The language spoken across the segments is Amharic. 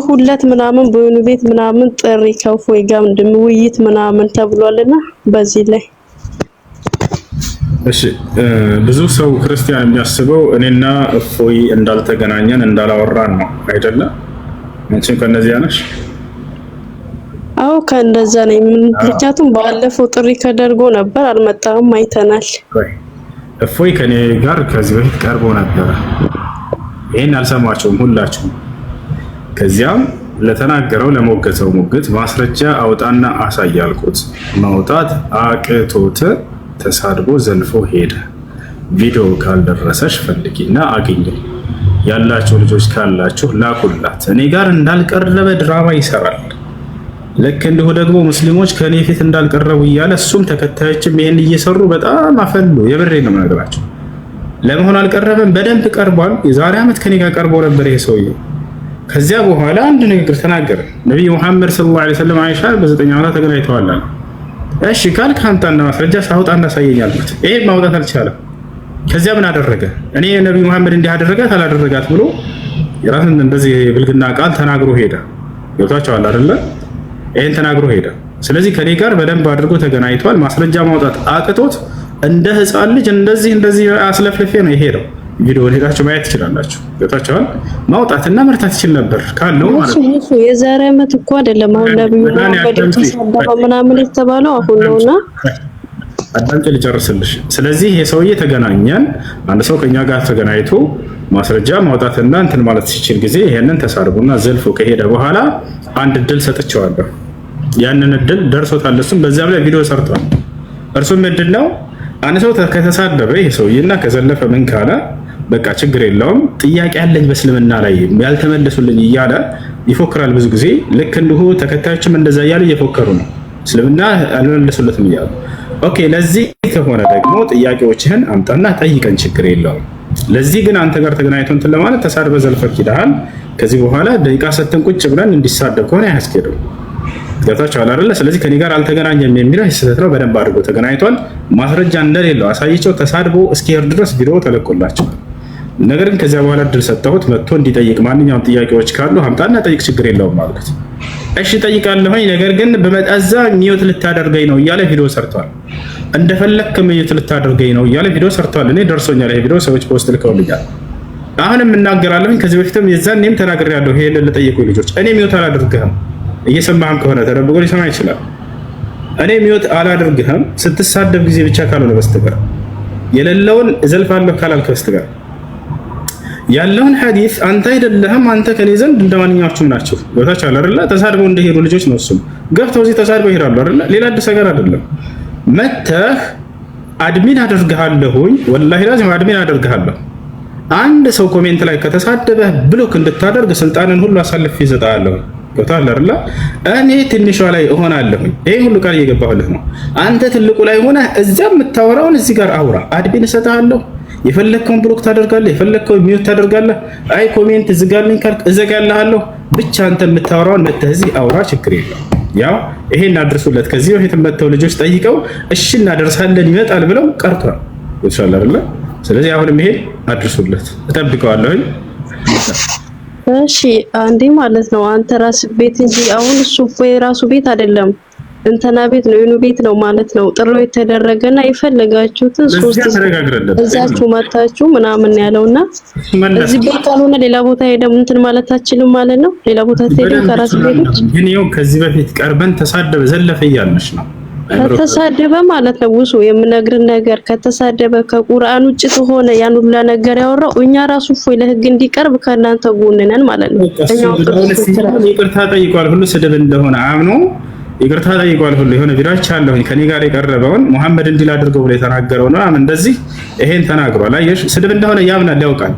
ሁለት ምናምን በወይኑ ቤት ምናምን ጥሪ ከፎይ ጋር ውይይት ምናምን ተብሏልና በዚህ ላይ እሺ ብዙ ሰው ክርስቲያን የሚያስበው እኔና እፎይ እንዳልተገናኘን እንዳላወራን ነው አይደለ? አንቺም ከነዚያ ነሽ? አዎ ከእንደዛ ነኝ። ምክንያቱም ባለፈው ጥሪ ተደርጎ ነበር አልመጣም፣ አይተናል። እፎይ ከኔ ጋር ከዚህ በፊት ቀርቦ ነበር። ይሄን አልሰማቸውም ሁላችሁም። ከዚያም ለተናገረው ለሞገተው ሙግት ማስረጃ አውጣና አሳይ አልኩት። ማውጣት አቅቶት ተሳድቦ ዘልፎ ሄደ። ቪዲዮ ካልደረሰሽ ፈልጊና አግኝ ያላችሁ ልጆች ካላችሁ ላኩላት። እኔ ጋር እንዳልቀረበ ድራማ ይሰራል። ልክ እንዲሁ ደግሞ ሙስሊሞች ከኔ ፊት እንዳልቀረቡ እያለ እሱም ተከታዮችም ይሄን እየሰሩ በጣም አፈሉ። የብሬ ነው የምነግራቸው። ለመሆን አልቀረበም፣ በደንብ ቀርቧል። የዛሬ ዓመት ከኔ ጋር ቀርቦ ነበር ይሄ ሰውዬ። ከዚያ በኋላ አንድ ንግግር ተናገረ። ነብዩ መሐመድ ሰለላሁ ዐለይሂ ወሰለም አይሻ በ9 ዓመት ተገናኝተዋል አለ። እሺ ካልክ አምጣና ማስረጃ ሳውጣና ሳየኝ አልኩት። ይሄ ማውጣት አልቻለም። ከዚያ ምን አደረገ? እኔ ነብዩ መሐመድ እንዲህ አደረጋት አላደረጋት ብሎ የራስን እንደዚህ ብልግና ቃል ተናግሮ ሄደ። ገብቷቸዋል አይደለ? ይሄን ተናግሮ ሄደ። ስለዚህ ከኔ ጋር በደንብ አድርጎ ተገናኝቷል። ማስረጃ ማውጣት አቅቶት እንደ ህፃን ልጅ እንደዚህ አስለፍልፌ ነው የሄደው። ቪዲዮ ሄዳችሁ ማየት ትችላላችሁ። ገብታችኋል። ማውጣትና መርታት ይችል ነበር ካለው ማለት ነው። እሱ የዛሬ ዓመት እኮ አይደለም። አሁን ነብዩ መሐመድ ተሳደበ ምናምን የተባለው አሁን ነውና አዳምጪ ልጨርስልሽ። ስለዚህ የሰውዬ ተገናኘን። አንድ ሰው ከኛ ጋር ተገናኝቶ ማስረጃ ማውጣትና እንትን ማለት ሲችል ጊዜ ይሄንን ተሳርቦና ዘልፎ ከሄደ በኋላ አንድ እድል ሰጥቼዋለሁ። ያንን እድል ደርሶታል። እሱም በዚያም ላይ ቪዲዮ ሰርቷል። እርሱም ምንድነው አንድ ሰው ከተሳደበ ይሄ ሰውዬና ከዘለፈ ምን ካለ በቃ ችግር የለውም ጥያቄ ያለኝ በእስልምና ላይ ያልተመለሱልኝ እያለ ይፎክራል ብዙ ጊዜ። ልክ እንዲሁ ተከታዮችም እንደዛ እያሉ እየፎከሩ ነው፣ እስልምና አልመለሱለትም እያሉ። ኦኬ ለዚህ ከሆነ ደግሞ ጥያቄዎችህን አምጣና ጠይቀን፣ ችግር የለውም። ለዚህ ግን አንተ ጋር ተገናኝቶ እንትን ለማለት ተሳድበ ዘልፈክ ሂደሃል። ከዚህ በኋላ ደቂቃ ሰተን ቁጭ ብለን እንዲሳደብ ከሆነ አያስኬድም። ገብታችኋል አይደለ? ስለዚህ ከኔ ጋር አልተገናኘም የሚለው ስህተት ነው። በደንብ አድርጎ ተገናኝቷል። ማስረጃ እንደሌለው አሳይቸው ተሳድቦ እስኪሄድ ድረስ ቪዲዮ ተለቆላቸዋል። ነገር ግን ከዚያ በኋላ እድል ሰጠሁት መጥቶ እንዲጠይቅ። ማንኛውም ጥያቄዎች ካሉ አምጣና ጠይቅ፣ ችግር የለውም ማለት። እሺ ጠይቃለሁኝ፣ ነገር ግን በመጣዛ ሚዩት ልታደርገኝ ነው እያለ ቪዲዮ ሰርቷል። እንደፈለክ ሚዩት ልታደርገኝ ነው እያለ ቪዲዮ ሰርቷል። እኔ ደርሶኛል፣ ይሄ ቪዲዮ ሰዎች ፖስት ልከውልኛል። አሁንም እናገራለሁኝ፣ ከዚህ በፊትም የዛኔም ተናግሬያለሁ። ይሄን ለጠየቁ ልጆች እኔ ሚዩት አላደርግህም። እየሰማህም ከሆነ ተደብቆ ሊሰማ ይችላል። እኔ ሚዩት አላደርግህም ስትሳደብ ጊዜ ብቻ ካልሆነ በስተቀር የሌለውን እዘልፋለሁ ካላልክ በስተቀር ያለውን ሐዲስ አንተ አይደለህም። አንተ ከኔ ዘንድ እንደማንኛዎቹም ናቸው። ቦታች አለ አይደለ? ተሳድበው እንደሄዱ ልጆች ነው። እሱም ገብተው እዚህ ተሳድበው ይሄዳሉ አይደለ? ሌላ አዲስ ነገር አይደለም። መተህ አድሚን አደርግሃለሁኝ፣ ወላሂ ላዚም አድሚን አደርግሃለሁ። አንድ ሰው ኮሜንት ላይ ከተሳደበ ብሎክ እንድታደርግ ስልጣንን ሁሉ አሳልፌ እሰጥሃለሁ። ገብቶሃል አይደለ? እኔ ትንሿ ላይ እሆናለሁኝ። ይሄ ሁሉ ቃል እየገባሁልህ ነው። አንተ ትልቁ ላይ ሆነህ እዚያ የምታወራውን እዚህ ጋር አውራ። አድሚን እሰጥሃለሁ። የፈለከውን ብሎክ ታደርጋለህ፣ የፈለከውን ሚዩት ታደርጋለህ። አይ ኮሜንት ዝጋልኝ ካልክ እዘጋልሃለሁ። ብቻ አንተ የምታወራውን መተህ እዚህ አውራ፣ ችግር የለውም። ያው ይሄን አድርሱለት። ከዚህ በፊት መተው ልጆች ጠይቀው እሺ እናደርሳለን ይመጣል ብለው ቀርቷል። ይሻላል አይደለ? ስለዚህ አሁንም ይሄ አድርሱለት፣ እጠብቀዋለሁኝ። እሺ አንዴ ማለት ነው አንተ ራስ ቤት እንጂ አሁን እሱ የራሱ ቤት አይደለም እንተና ቤት ነው የኑ ቤት ነው ማለት ነው። ጥሩ የተደረገና የፈለጋችሁትን ሶስት እዛችሁ መታችሁ ምናምን ያለውና እዚህ ቤት ካልሆነ ሌላ ቦታ ሄደም እንትን ማለት አትችልም ማለት ነው። ሌላ ቦታ ሄደም ከራስ ቤቶች ግን ይኸው ከዚህ በፊት ቀርበን ተሳደበ ዘለፈ እያልነሽ ነው። ከተሳደበ ማለት ነው ውሱ የምነግርን ነገር ከተሳደበ ከቁርአን ውጭ ከሆነ ያን ሁሉ ነገር ያወራው እኛ ራሱ ፎይ ለህግ እንዲቀርብ ከእናንተ ጎን ነን ማለት ነው። ይቅርታ ጠይቋል ሁሉ ስድብ እንደሆነ አምኖ ይቅርታ ጠይቋል ሁሉ የሆነ ቪዲዮች አለሁኝ ከኔ ጋር የቀረበውን መሐመድ እንዲል አድርገው ብሎ የተናገረው ነው። እንደዚህ ይሄን ተናግሯል። አየሽ ስድብ እንደሆነ ያምናል ያውቃል።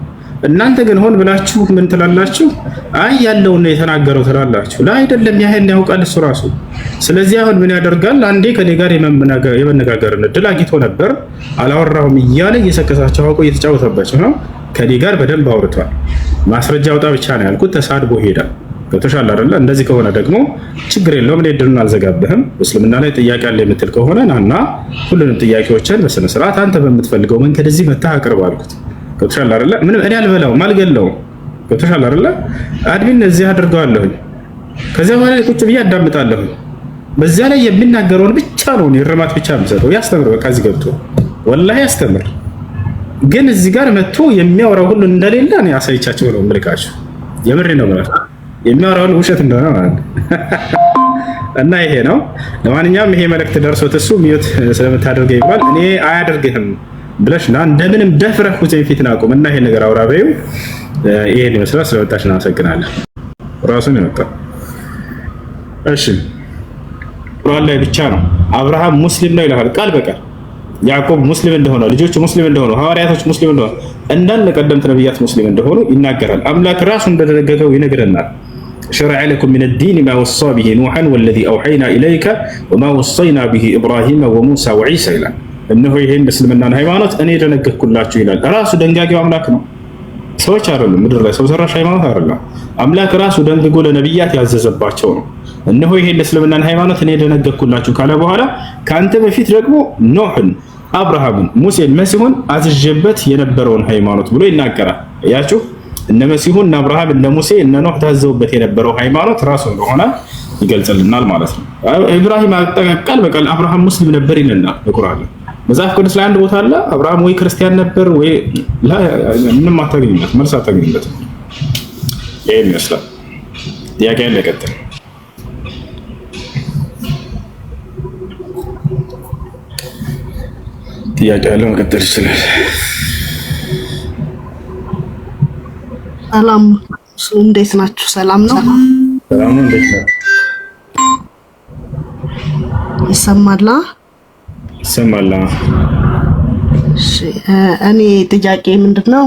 እናንተ ግን ሆን ብላችሁ ምን ትላላችሁ? አይ ያለውን ነው የተናገረው ትላላችሁ። ላይ አይደለም ያሄን ያውቃል እሱ ራሱ። ስለዚህ አሁን ምን ያደርጋል? አንዴ ከኔ ጋር የመነጋገር እድል አግኝቶ ነበር አላወራሁም እያለ እየሰከሳቸው አውቆ እየተጫወተባቸው ነው። ከኔ ጋር በደንብ አውርቷል። ማስረጃ አውጣ ብቻ ነው ያልኩት። ተሳድቦ ሄዳ ገብቶሻል አይደለ? እንደዚህ ከሆነ ደግሞ ችግር የለውም። እኔ እድሉን አልዘጋብህም። እስልምና ላይ ጥያቄ አለ የምትል ከሆነ ናና ሁሉንም ጥያቄዎችን በስነ ስርዓት አንተ በምትፈልገው መንገድ እዚህ መታህ አቅርብ አልኩት። ገብቶሻል አይደለ? ምንም እኔ አልበላውም አልገለውም። ከተሻለ አይደለ አድሚን እዚህ አድርገዋለሁ። ከዚያ በኋላ ቁጭ ብዬ አዳምጣለሁ። በዛ ላይ የሚናገረውን ብቻ ነው እርማት ብቻ የምሰጠው። ያስተምር በቃ እዚህ ገብቶ ወላሂ ያስተምር። ግን እዚህ ጋር መጥቶ የሚያወራው ሁሉ እንደሌለ እኔ አሳይቻቸው ነው የምልካቸው። የምሬ ነው ማለት የሚያወራው ውሸት እንደሆነ ማለት ነው። እና ይሄ ነው። ለማንኛውም ይሄ መልእክት ደርሶት እሱ ሚዩት ስለምታደርገው ይባል እኔ አያደርግህም ብለሽ ና እንደምንም ደፍረህ ሁሴን ፊት ናቁም እና ይሄ ነገር አውራ በይው። ይሄን ይመስላል። ስለወጣሽ እናመሰግናለን። ራሱን ይመጣ። እሺ ቁርአን ላይ ብቻ ነው አብርሃም ሙስሊም ነው ይላል ቃል በቃል። ያዕቆብ ሙስሊም እንደሆነ፣ ልጆቹ ሙስሊም እንደሆኑ፣ ሐዋርያቶች ሙስሊም እንደሆኑ፣ እንዳለ ቀደምት ነብያት ሙስሊም እንደሆኑ ይናገራል። አምላክ ራሱ እንደደነገገው ይነግረናል። شرع لكم من الدين ما وصى به نوحا والذي أوحينا إليك وما وصينا به إبراهيم وموسى وعيسى ይላል። እነሆ ይሄን በእስልምናን ሃይማኖት እኔ ደነገግኩላችሁ ይላል። ራሱ ደንጋጊው አምላክ ነው። ሰዎች አይደሉም። ምድር ላይ ሰው ሰራሽ ሃይማኖት አይደለም። አምላክ ራሱ ደንግጎ ለነብያት ያዘዘባቸው ነው። እነሆ ይሄን እስልምናን ሃይማኖት እኔ ደነገግኩላችሁ ካለ በኋላ ካንተ በፊት ደግሞ ኖህን፣ አብርሃምን፣ ሙሴን፣ መሲሁን አዝዤበት የነበረውን ሃይማኖት ብሎ ይናገራል። ያችሁ እነ መሲሁን፣ እነ አብርሃም፣ እነ ሙሴ፣ እነ ኖህ ታዘውበት የነበረው ሃይማኖት ራሱ እንደሆነ ይገልጽልናል ማለት ነው። ኢብራሂም ቃል በቃል አብርሃም ሙስሊም ነበር ይለናል በቁርአን። መጽሐፍ ቅዱስ ላይ አንድ ቦታ አለ አብርሃም ወይ ክርስቲያን ነበር ወይ ምንም አታገኝበት፣ መልስ አታገኝበት። ይሄን ይመስላል። ጥያቄ ያለ ቀጥል። ጥያቄ ያለው መቀጠል ይችላል። ሰላም እንዴት ናችሁ? ሰላም ነው። ሰላም ነው። እንዴት ነው? ይሰማላ? ይሰማላ። እሺ እኔ ጥያቄ ምንድነው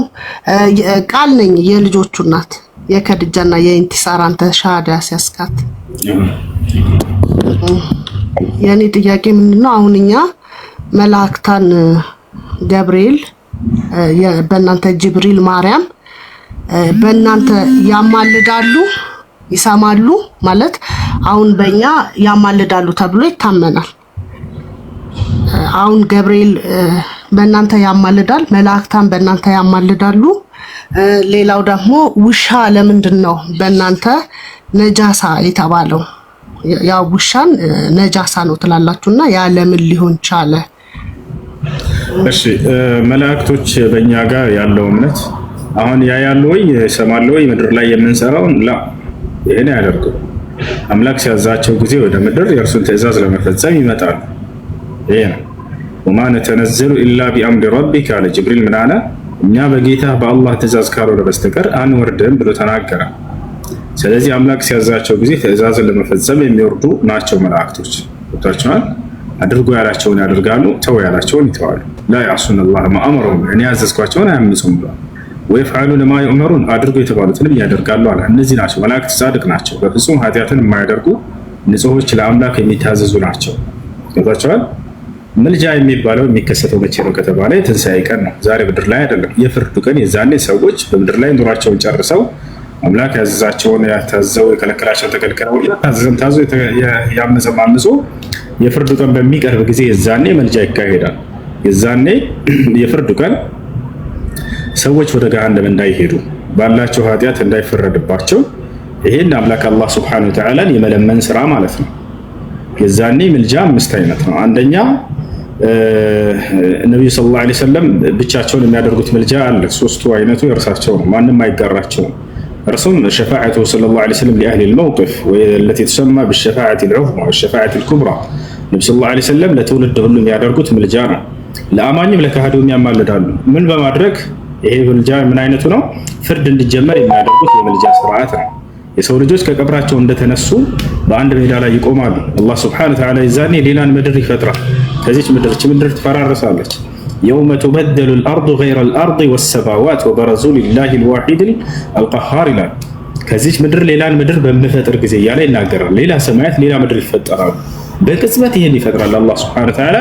ቃል ነኝ የልጆቹ እናት የከድጃና የኢንቲሳር አንተ ሻሃዳ ሲያስካት የኔ ጥያቄ ምንድነው አሁን እኛ መላእክታን ገብርኤል በእናንተ ጅብሪል ማርያም በእናንተ ያማልዳሉ ይሰማሉ ማለት አሁን በእኛ ያማልዳሉ ተብሎ ይታመናል። አሁን ገብርኤል በእናንተ ያማልዳል፣ መላእክታን በእናንተ ያማልዳሉ። ሌላው ደግሞ ውሻ ለምንድን ነው በእናንተ ነጃሳ የተባለው? ያ ውሻን ነጃሳ ነው ትላላችሁና ያ ለምን ሊሆን ቻለ? እሺ መላእክቶች በእኛ ጋር ያለው እምነት አሁን ያ ያለው ወይ ይሰማሉ ወይ ምድር ላይ የምንሰራውን ላ ይሄን ያደርጉ አምላክ ሲያዛቸው ጊዜ ወደ ምድር የእርሱን ትእዛዝ ለመፈጸም ይመጣሉ። ይሄ ነው ወማ ነተነዘሉ ኢላ ቢአምሪ ረቢክ አለ ጅብሪል። ምን አለ? እኛ በጌታ በአላህ ትእዛዝ ካልሆነ በስተቀር አንወርድም ብሎ ተናገረ። ስለዚህ አምላክ ሲያዛቸው ጊዜ ትእዛዝን ለመፈጸም የሚወርዱ ናቸው መላእክቶች። ወጣችኋል። አድርጎ ያላቸውን ያደርጋሉ፣ ተው ያላቸውን ይተዋሉ። ላ ያሱን አላህ ማ አመረሁም እኔ ያዘዝኳቸውን አያምፁም ብሏል። ወይፍዓሉነ ማ ዩእመሩን አድርጎ የተባሉትንም ያደርጋሉ አለ። እነዚህ ናቸው መላእክት፣ ጻድቅ ናቸው፣ በፍጹም ኃጢአትን የማያደርጉ ንጹሖች፣ ለአምላክ የሚታዘዙ ናቸው። ወጣችኋል። ምልጃ የሚባለው የሚከሰተው መቼ ነው ከተባለ የትንሣኤ ቀን ነው። ዛሬ ምድር ላይ አይደለም፣ የፍርዱ ቀን። የዛኔ ሰዎች በምድር ላይ ኑሯቸውን ጨርሰው አምላክ ያዘዛቸውን ያታዘው የከለከላቸውን ተከልክለው ያታዘዘን ታዘው ያመፀም አምጾ የፍርዱ ቀን በሚቀርብ ጊዜ የዛኔ መልጃ ይካሄዳል። የዛኔ የፍርዱ ቀን ሰዎች ወደ ገሃነም እንዳይሄዱ ባላቸው ኃጢአት እንዳይፈረድባቸው ይሄን አምላክ አላህ ሱብሓነሁ ወተዓላን የመለመን ስራ ማለት ነው። የዛኔ ምልጃ አምስት አይነት ነው። አንደኛ ነብዩ ሰለላሁ ዐለይሂ ወሰለም ብቻቸውን የሚያደርጉት ምልጃ አለ። ሶስቱ አይነቱ የእርሳቸው ነው፣ ማንም አይጋራቸውም። እርሱም ሸፋዓቱ ሰለላሁ ዐለይሂ ወሰለም ለአህሊ አልመውቂፍ ወለቲ ተሰማ بالشفاعة العظمى والشفاعة الكبرى ነብዩ ሰለላሁ ዐለይሂ ወሰለም ለትውልድ ሁሉ የሚያደርጉት ምልጃ ነው። ለአማኝም ለካህዱም ያማልዳሉ። ምን በማድረግ ይሄ ምልጃ ምን አይነቱ ነው? ፍርድ እንዲጀመር የሚያደርጉት የምልጃ ስርዓት ነው። የሰው ልጆች ከቀብራቸው እንደተነሱ በአንድ ሜዳ ላይ ይቆማሉ። አላህ ሱብሓነሁ ወተዓላ ይዛኔ ሌላን ምድር ይፈጥራል። ከዚች ምድር ትፈራረሳለች። የውመ ቱበደሉ አልአርዱ ገይረ አልአርድ ወሰማዋት ወበረዙ ሊላሂ አልዋሒድ አልቀሃር ይላል። ከዚች ምድር ሌላን ምድር በምፈጥር ጊዜ እያለ ይናገራል። ሌላ ሰማያት ሌላ ምድር ይፈጠራሉ። በቅጽበት ይሄን ይፈጥራል አላህ ሱብሓነሁ ወተዓላ።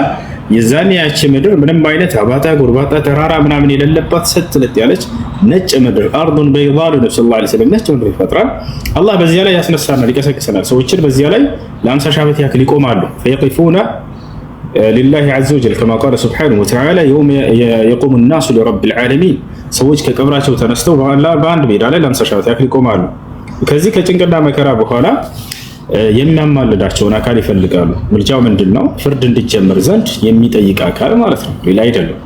የዛኔ ያቺ ምድር ምንም አይነት አባጣ ጎርባጣ ተራራ ምናምን የሌለባት ሰትለጥ ያለች ነጭ ምድር አርዱን በይዳሉ ነብዩ ሰለላሁ ዐለይሂ ወሰለም ነጭ ምድር ይፈጥራል። አላህ በዚያ ላይ ያስነሳናል፣ ይቀሰቅሰናል። ሰዎችን በዚያ ላይ ለ50 ሺህ ዓመት ያክል ይቆማሉ። ፈየቂፉነ لله عز وجل كما قال سبحانه وتعالى يوم يقوم الناس لرب العالمين ሰዎች ከቀብራቸው ተነስተው በአንድ ሜዳ ላይ ለምሳሻት ያክል ይቆማሉ። ከዚህ ከጭንቅና መከራ በኋላ የሚያማልዳቸውን አካል ይፈልጋሉ። ምልጃው ምንድነው? ፍርድ እንዲጀመር ዘንድ የሚጠይቅ አካል ማለት ነው፣ ሌላ አይደለም።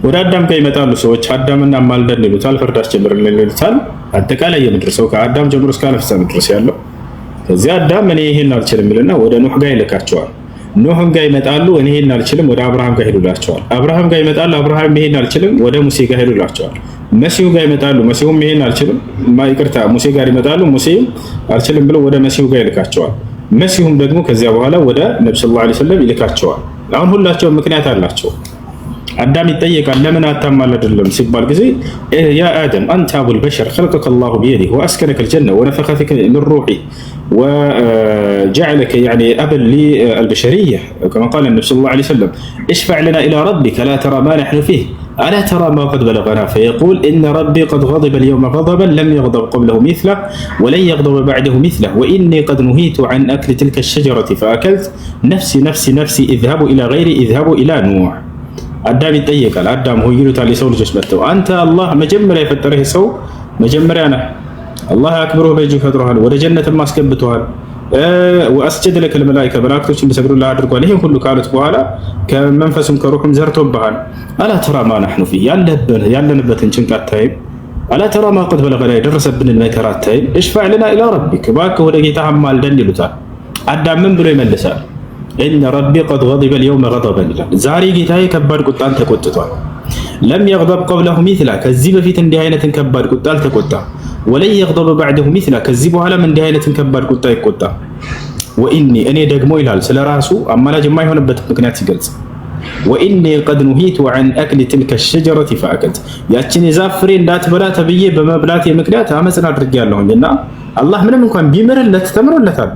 ወደ አዳም ጋር ይመጣሉ ሰዎች። አዳምና ማልደን ይሉታል፣ ፍርድ አስጀምርልን ይሉታል። አጠቃላይ የምድር ሰው ከአዳም ጀምሮ እስከ አለፍሳ ድረስ ያለው። ከዚህ አዳም እኔ ይሄን አልችልም ይልና ወደ ኑህ ጋር ይልካቸዋል። ኑህም ጋር ይመጣሉ፣ እኔ ይሄን አልችልም፣ ወደ አብርሃም ጋር ሄዱላቸዋል። አብርሃም ጋር ይመጣሉ፣ አብርሃም ይሄን አልችልም፣ ወደ ሙሴ ጋር ሄዱላቸዋል። መሲሁ ጋር ይመጣሉ፣ መሲሁም ይሄን አልችልም፣ ይቅርታ ሙሴ ጋር ይመጣሉ፣ ሙሴም አልችልም ብለው ወደ መሲሁ ጋር ይልካቸዋል። መሲሁም ደግሞ ከዚያ በኋላ ወደ ነብዩ ሰለላሁ ዐለይሂ ወሰለም ይልካቸዋል። አሁን ሁላቸውም ምክንያት አላቸው። አዳም ይጠየቃል፣ ለምን አታማልድልም ሲባል ጊዜ ያ አደም አንተ አቡል በሸር خلقك الله بيده واسكنك الجنه ونفخ فيك من روحي وجعلك يعني ابا للبشريه كما قال النبي صلى الله عليه وسلم اشفع لنا الى ربك لا ترى ما نحن فيه الا ترى ما قد بلغنا فيقول ان ربي قد غضب اليوم غضبا لم يغضب قبله مثله ولن يغضب بعده مثله واني قد نهيت عن اكل تلك الشجره فاكلت نفسي نفسي نفسي اذهبوا الى غيري اذهبوا الى نوح አዳም ይጠየቃል። አዳም ሆይ ይሉታል የሰው ልጆች መጥተው አንተ አላህ መጀመሪያ የፈጠረህ ሰው መጀመሪያ ነህ። አላህ አክብሮ በእጁ ፈጥሮሃል፣ ወደ ጀነትም አስገብቶሃል። ወአስጀደ ለከ الملائكه መላእክቶች እንዲሰግዱልህ አድርጓል። ይሄን ሁሉ ካሉት በኋላ ከመንፈሱም ከሩህም ዘርቶብሃል። አላ ተራ ማ نحن فيه ያለንበትን ጭንቀት አታይም? አላ ተራ ማ قد بلغنا የደረሰብንን መከራ አታይም? اشفع لنا الى ربك እባክህ ወደ ጌታህ አማልደን ይሉታል። አዳም ምን ብሎ ይመልሳል? إن ربي قد غضب اليوم غضبا زاري ጌታዬ ከባድ ቁጣን ተቆጥቷል። لم يغضب قبله مثله ከዚህ በፊት እንዲህ አይነትን ከባድ ቁጣ አልተቆጣም። ولن يغضب بعده مثله ከዚህ በኋላም እንዲህ አይነትን ከባድ ቁጣ አይቆጣም። وإني እኔ ደግሞ ይላል ስለራሱ አማላጅ የማይሆንበት ምክንያት ሲገልጽ وإني قد نهيت عن أكل تلك الشجرة فأكلت ያችን የዛፍ ፍሬ እንዳትበላ ተብዬ በመብላት ምክንያት አመጽን አድርጌያለሁና አላህ ምንም እንኳን ቢምርለት ተምሮለታል።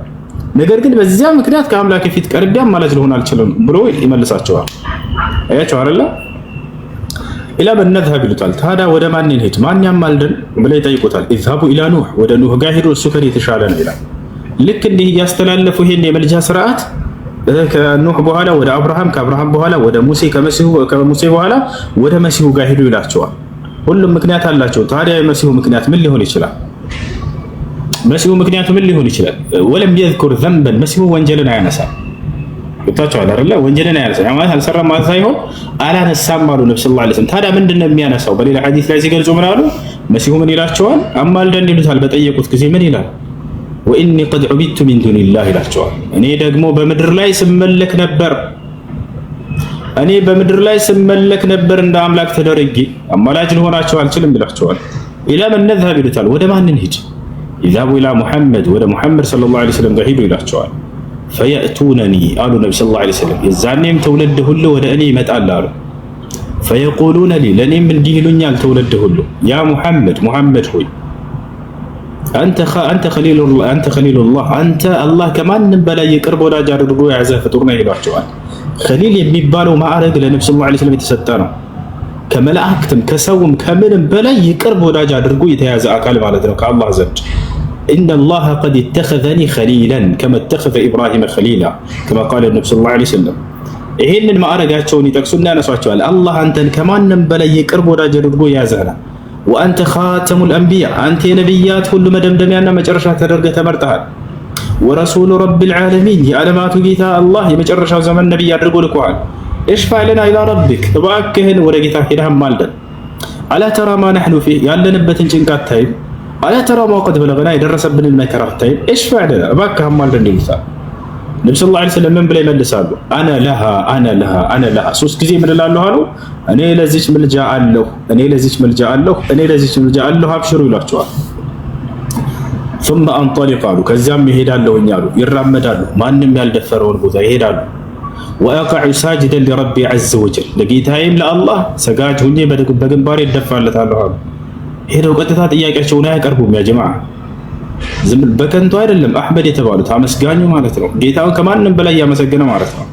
ነገር ግን በዚያ ምክንያት ከአምላክ ፊት ቀርቤ አማላጅ ልሆን አልችልም ብሎ ይመልሳቸዋል። አያቸው አይደለ? ኢላ መን ነዝሀብ ይሉታል። ታዲያ ወደ ማን እንሂድ? ማን ያማልደን ብለው ይጠይቁታል። ኢዝሀቡ ኢላ ኑህ፣ ወደ ኑህ ጋር ሄዱ፣ እሱ ከኔ የተሻለ ነው ይላል። ልክ እንዲህ እያስተላለፉ ይሄን የመልጃ ስርዓት ከኑህ በኋላ ወደ አብርሃም፣ ከአብርሃም በኋላ ወደ ሙሴ፣ ከሙሴ በኋላ ወደ መሲሁ ጋር ሄዱ ይላቸዋል። ሁሉም ምክንያት አላቸው። ታዲያ የመሲሁ ምክንያት ምን ሊሆን ይችላል? መሲሁ ምክንያቱ ምን ሊሆን ይችላል? ወለም يذكر ذنبا መሲሁ ወንጀልን አያነሳም። ወጣቻው አይደለ? ወንጀልን አያነሳም ማለት አልሰራም ማለት ሳይሆን አላነሳም አሉ ነብዩ ሰለላሁ ዐለይሂ ወሰለም። ታዲያ ምንድነው የሚያነሳው? በሌላ ሐዲስ ላይ ሲገልጹ ምን አሉ? መሲሁ ምን ይላቸዋል? አማልደን ይሉታል። በጠየቁት ጊዜ ምን ይላል? ወኢኒ ቀድ ዑቢድቱ ሚን ዱኒላህ ይላቸዋል። እኔ ደግሞ በምድር ላይ ስመለክ ነበር እንደ አምላክ ተደረጌ አማላጅ ልሆናቸው አልችልም ይላቸዋል። ኢላ መን ነዝሀብ ይሉታል። ወደ ማን እንሂድ? ኢዛቡ ኢላ ሙሐመድ፣ ወደ ሙሐመድ ሰለላሁ ዐለይሂ ወሰለም ጋር ሂዱ ይላቸዋል። ፈየእቱነኒ አሉ ነቢ ሰለላሁ ዐለይሂ ወሰለም። የዛኔም ትውልድ ሁሉ ወደ እኔ ይመጣል አሉ። ፈየቁሉነ ሊ፣ ለእኔም እንዲህ ይሉኛል ትውልድ ሁሉ ያ ሙሐመድ ሆይ አንተ ኸሊሉላህ፣ አንተ አላህ ከማንም በላይ የቅርብ ወዳጅ አድርጎ የያዘ ፍጡር ነህ ይሏቸዋል። ኸሊል የሚባለው ማዕረግ ለነቢ ሰለላሁ ዐለይሂ ወሰለም የተሰጠ ነው። ከመላእክትም ከሰውም ከምንም በላይ የቅርብ ወዳጅ አድርጎ የተያዘ አካል ማለት ነው ከአላህ ዘንድ። ኢነላህ ቀድ ኢተኸዘኒ ኸሊላን ከማ ኢተኸዘ ኢብራሂመ ኸሊላ ከማ ቃለ ነቢ ሰለላሁ ዐለይሂ ወሰለም። ይህንን ማዕረጋቸውን ይጠቅሱና ያነሷቸዋል። አላህ አንተን ከማንም በላይ የቅርብ ወዳጅ አድርጎ የያዘህ ነው። ወአንተ ኻተሙል አንቢያ፣ አንተ የነቢያት ሁሉ መደምደሚያና መጨረሻ ተደርገህ ተመርጠሃል። ወረሱሉ ረቢል ዓለሚን፣ የዓለማቱ ጌታ አላህ የመጨረሻው ዘመን ነቢይ አድርጎ ልኮሃል። እሽፋዕ ለና ኢላ ረቢክ፣ እባክህን ወደ ጌታ ሄደህ አማልደን። አላ ተራ ማ ነሕኑ ፊህ፣ ያለንበትን ጭንቀት አታይም? አላ ተራ ማ ቀድ በለገና፣ የደረሰብንን መከራ አታይም? እሽፋዕ ለና፣ እባክህ አማልደን ይሉታል። ነቢ ሰለላሁ ዐለይሂ ወሰለም ምን ብለው ይመልሳሉ? አነ ለሃ። ሶስት ጊዜ ምን እላለሁ አሉ? እኔ ለዚች ምልጃ አለሁ፣ አብሽሩ ይሏቸዋል። ثم انطلق አሉ፣ ከዚያም ይሄዳለሁኝ አሉ፣ ይራመዳሉ፣ ማንም ያልደፈረውን ቦታ ይሄዳሉ። ወአقع ساجدا لربي عز وجل፣ ለጌታዬም ለአላህ ሰጋጅ ሁኜ በግንባሬ እደፋለታለሁ አሉ። ሄደው ቀጥታ ጥያቄያቸውን አያቀርቡም። ያ ጀማዓ ዝም በከንቱ አይደለም። አህመድ የተባሉት አመስጋኙ ማለት ነው፣ ጌታውን ከማንም በላይ ያመሰገነ ማለት ነው።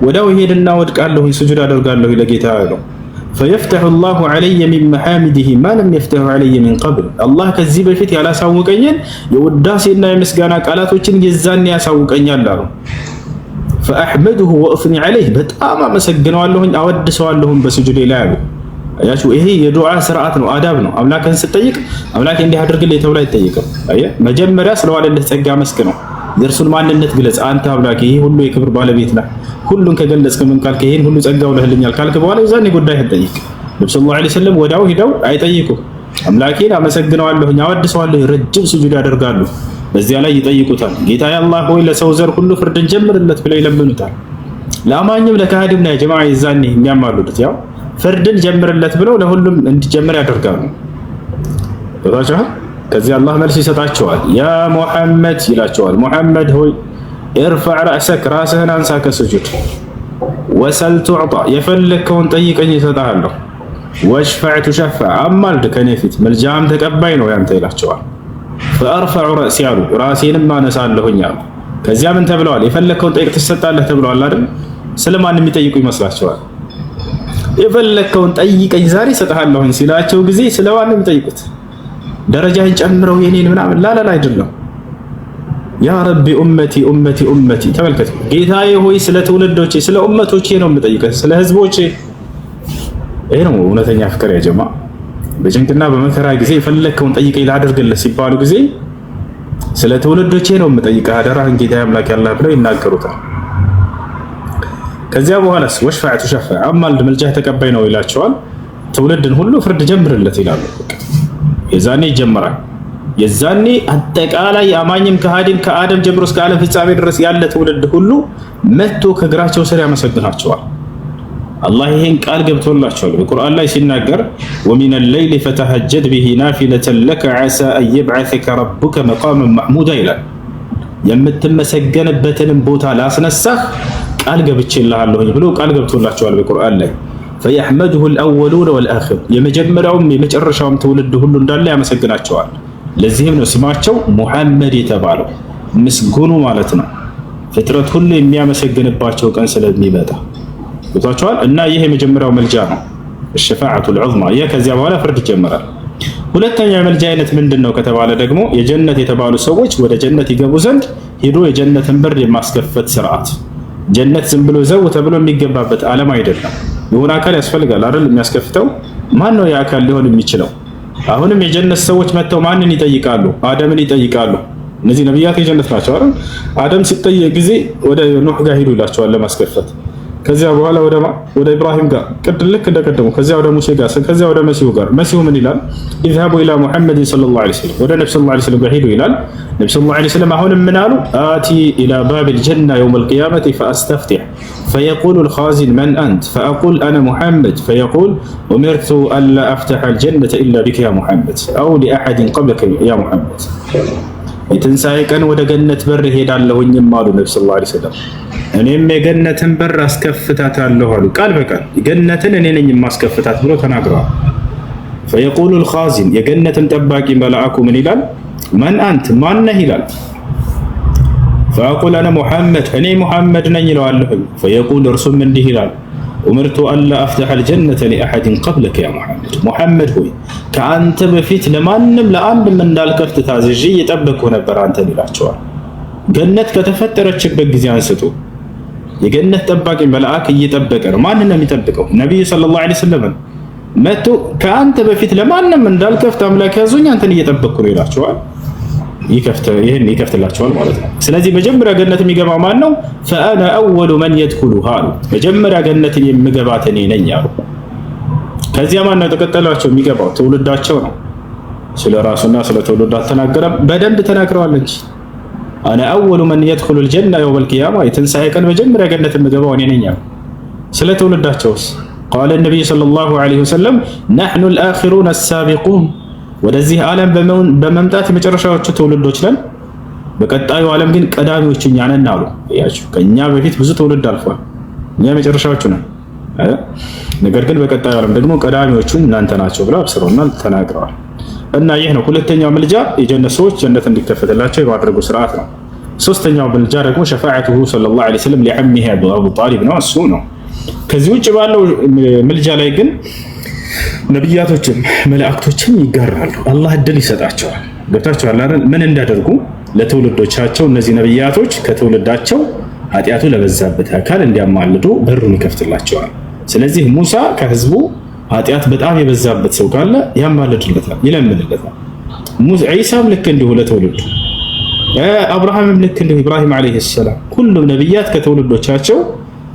ወዳው ይሄድና ወድቃለሁ፣ ስጁድ አደርጋለሁ ለጌታ ነው። فيفتح الله علي من محامده ما لم يفتح علي من قبل፣ አላህ ከዚህ በፊት ያላሳወቀኝን የውዳሴና የምስጋና ቃላቶችን የዛን ያሳውቀኛል አሉ። ፈአሕመዱሁ ወእፍኒ ዐለይህ በጣም አመሰግነዋለሁኝ አወድሰዋለሁም በስጁዴ ላይ አሉ። አያችሁ ይሄ የዱዓ ስርዓት ነው፣ አዳብ ነው። አምላክን ስትጠይቅ አምላክ እንዲህ አድርግልኝ ተብሎ አይጠይቅም። አየህ መጀመሪያ ስለዋለልህ ጸጋ መስግነው፣ የእርሱን ማንነት ግለጽ። አንተ አምላክ ይሄ ሁሉ የክብር ባለቤት ነህ፣ ሁሉን ከገለጽክ ምን ካልክ ይሄን ሁሉ ጸጋ ውለህልኛል ካልክ በኋላ የዛኔ ጉዳይህን ጠይቅ። ነብዩ ሰለላሁ ዐለይሂ ወሰለም ወዲያው ሂደው አይጠይቁም። አምላኬን አመሰግነዋለሁኝ አወድሰዋለሁ ረጅም ስጁድ ያደርጋሉ። በዚያ ላይ ይጠይቁታል። ጌታዬ አላህ ሆይ ለሰው ዘር ሁሉ ፍርድን ጀምርለት ብለው ይለምኑታል። ለአማኝም ለካህዲም ነው የጀማዓ ይዛኔ የሚያማሉት ያው ፍርድን ጀምርለት ብለው ለሁሉም እንዲጀምር ያደርጋሉ። ወታቻ ከዚህ አላህ መልስ ይሰጣቸዋል። ያ ሙሐመድ ይላቸዋል። ሙሐመድ ሆይ ኢርፈዕ ረእሰክ ራስህን አንሳ ከስጁድ፣ ወሰል ቱዕጣ የፈለግከውን ጠይቀኝ ይሰጥሃለሁ፣ ወሽፈዕ ቱሸፈዕ አማልድ ከኔ ፊት መልጃም ተቀባይ ነው ያንተ ይላቸዋል። ፈአርፈዑ ረእሲ አሉ ራሴንም አነሳለሁኝ አሉ። ከዚያ ምን ተብለዋል? የፈለግከውን ጠይቅ ትሰጣለህ ተብለዋል አይደል? ስለማን የሚጠይቁ ይመስላቸዋል? የፈለግከውን ጠይቀኝ ዛሬ እሰጥሃለሁኝ ሲላቸው ጊዜ ስለማን ነው የሚጠይቁት? ደረጃህን ጨምረው የኔን ምናምን ላላላ አይደለም። ያ ረቢ ኡመቲ ኡመቲ ኡመቲ ተመልከቱ። ጌታዬ ሆይ ስለ ትውልዶቼ ስለ ኡመቶቼ ነው የምጠይቀህ፣ ስለ ህዝቦቼ። ይሄ ነው እውነተኛ ፍቅር ያ ጀማ። በጭንቅና በመከራ ጊዜ የፈለግከውን ጠይቀኝ ላደርግልህ ሲባሉ ጊዜ ስለ ትውልዶቼ ነው የምጠይቀህ አደራህን ጌታዬ አምላክ ያላህ ብለው ይናገሩታል። ከዚያ በኋላስ ወሽፈዕ ቱሸፈዕ አማልድ መልጃህ ተቀባይ ነው ይላቸዋል። ትውልድን ሁሉ ፍርድ ጀምርለት ይላሉ። የዛኔ ይጀምራል። የዛኔ አጠቃላይ አማኝም ከሃዲም ከአደም ጀምሮ እስከ ዓለም ፍጻሜ ድረስ ያለ ትውልድ ሁሉ መጥቶ ከእግራቸው ስር ያመሰግናቸዋል። አላህ ይሄን ቃል ገብቶላቸዋል በቁርአን ላይ ሲናገር ወሚነ ሌይሊ ፈተሀጀድ ቢሂ ናፊለተን ለከ ዐሳ አን የብዐሰከ ረቡከ መቃመን መሕሙዳ ይላል። የምትመሰገንበትንም ቦታ ላስነሳህ ቃል ገብቼልሃለሁኝ ብሎ ቃል ገብቶላቸዋል በቁርአን ላይ። ፈየሕመዱሁ አልአወሉነ ወልአኺሩን የመጀመሪያውም የመጨረሻውም ትውልድ ሁሉ እንዳለ ያመሰግናቸዋል። ለዚህም ነው ስማቸው ሙሐመድ የተባለው ምስጉኑ ማለት ነው። ፍጥረት ሁሉ የሚያመሰግንባቸው ቀን ስለሚመጣ ቦታቸዋል። እና ይህ የመጀመሪያው መልጃ ነው الشفاعة العظمى። ይህ ከዚያ በኋላ ፍርድ ይጀምራል። ሁለተኛው የመልጃ አይነት ምንድነው ከተባለ ደግሞ የጀነት የተባሉ ሰዎች ወደ ጀነት ይገቡ ዘንድ ሄዶ የጀነትን በር የማስከፈት ስርዓት። ጀነት ዝም ብሎ ዘው ተብሎ የሚገባበት ዓለም አይደለም። የሆነ አካል ያስፈልጋል አይደል? የሚያስከፍተው ማን ነው? የአካል ሊሆን የሚችለው አሁንም የጀነት ሰዎች መጥተው ማንን ይጠይቃሉ? አደምን ይጠይቃሉ። እነዚህ ነብያት የጀነት ናቸው አይደል? አደም ሲጠየቅ ጊዜ ወደ ኑህ ጋር ሄዱ ይላቸዋል ለማስከፈት። ከዚያ በኋላ ወደ ኢብራሂም ጋር ልክ እንደቀደሙ፣ ከዚያ ወደ ሙሴ ጋር፣ ከዚያ ወደ መሲሁ ጋር። መሲሁ ምን ይላል? ኢዝሃቡ ኢላ ሙሐመድ ሰለላሁ ዐለይሂ ወሰለም ወደ ነብዩ ሰለላሁ ዐለይሂ ወሰለም ጋር ሄዱ ይላል። ነብዩ ሰለላሁ ዐለይሂ ወሰለም አሁንም ምን አሉ? አቲ ኢላ ባቢል ጀና የውመል ቂያመቲ ፈአስተፍቲህ ፈየቁሉ አልኻዚን መን አንት ፈአቁል አነ ሙሐመድ ፈየቁል ኡሚርቱ አላ አፍተሐ አልጀነተ ኢላ ቢከ ያ ሙሐመድ አው ሊአሐድን ቀብለከ ያ ሙሐመድ። የትንሣኤ ቀን ወደ ገነት በር ሄዳለሁኝም አሉ ነብዩ ሰለላሁ ዐለይሂ ወሰለም። እኔም የገነትን በር አስከፍታታለሁ አሉ። ቃል በቃል ገነትን እኔ ነኝ የማስከፍታት ብሎ ተናግረዋል። ፈየቁሉ አልኻዚን የገነትን ጠባቂ መልአኩ ምን ይላል? መን አንት ማነህ ይላል። ፈአቁል አነ ሙሐመድ እኔ ሙሐመድ ነኝ ይለዋለሁ። ፈየቁል እርሱም እንዲህ ይላል ኡምርቱ አላ አፍተሐ አልጀነተ ሊአሐድን ቀብለከ ያ ሙሐመድ ሙሐመድ ሆይ ከአንተ በፊት ለማንም ለአንድም እንዳልከፍት ታዝዤ እየጠበቅኩ ነበር አንተን ይላቸዋል። ገነት ከተፈጠረችበት ጊዜ አንስቶ የገነት ጠባቂ መልአክ እየጠበቀ ነው። ማንን ነው የሚጠብቀው? ነብዩ ሰለላሁ ዐለይሂ ወሰለም መጥቶ ከአንተ በፊት ለማንም እንዳልከፍት አምላክ ያዞኝ አንተን እየጠበቅኩ ነው ይላቸዋል። ይህን ይከፍትላቸዋል ማለት ነው። ስለዚህ መጀመሪያ ገነት የሚገባ ማን ነው? ፈአነ አወሉ መን የድኹሉሃ አሉ። መጀመሪያ ገነትን የምገባት እኔ ነኝ አሉ። ከዚያ ማን ነው ተቀጠላቸው የሚገባው? ትውልዳቸው ነው። ስለ ራሱና ስለ ትውልዱ አልተናገረም። በደንብ ተናግረዋል እንጂ አነ አወሉ መን የድኹሉል ጀና የውመል ቂያማ የትንሣኤ ቀን መጀመሪያ ገነት የምገባው እኔ ነኝ አሉ። ስለ ትውልዳቸውስ ቃለ ነቢዩ ሰለላሁ ዐለይሂ ወሰለም ነሕኑ አልአኺሩነ አሳቢቁን ወደዚህ ዓለም በመምጣት የመጨረሻዎቹ ትውልዶች ነን፣ በቀጣዩ ዓለም ግን ቀዳሚዎቹ እኛ ነን አሉ። ያችሁ ከኛ በፊት ብዙ ትውልድ አልፏል፣ እኛ የመጨረሻዎቹ ነን። ነገር ግን በቀጣዩ ዓለም ደግሞ ቀዳሚዎቹ እናንተ ናቸው ብለው አብስረውናል፣ ተናግረዋል። እና ይህ ነው ሁለተኛው ምልጃ የጀነት ሰዎች ጀነት እንዲከፈትላቸው የማድረጉ ስርዓት ነው። ሶስተኛው ምልጃ ደግሞ ሸፋዓቱሁ ሰለላሁ ዐለይሂ ወሰለም ሊዐሚሂ አቡ ጣሊብ ነው፣ እሱ ነው። ከዚህ ውጭ ባለው ምልጃ ላይ ግን ነቢያቶችም መላእክቶችም ይጋራሉ። አላህ እድል ይሰጣቸዋል። ገብታችኋል አይደል? ምን እንዳደርጉ ለትውልዶቻቸው እነዚህ ነቢያቶች ከትውልዳቸው ኃጢአቱ ለበዛበት አካል እንዲያማልዱ በሩን ይከፍትላቸዋል። ስለዚህ ሙሳ ከህዝቡ ኃጢአት በጣም የበዛበት ሰው ካለ ያማልድለታል፣ ይለምንለታል። ዒሳም ልክ እንዲሁ ለትውልዱ፣ አብርሃምም ልክ እንዲሁ ኢብራሂም ዓለይሂ ሰላም፣ ሁሉም ነቢያት ከትውልዶቻቸው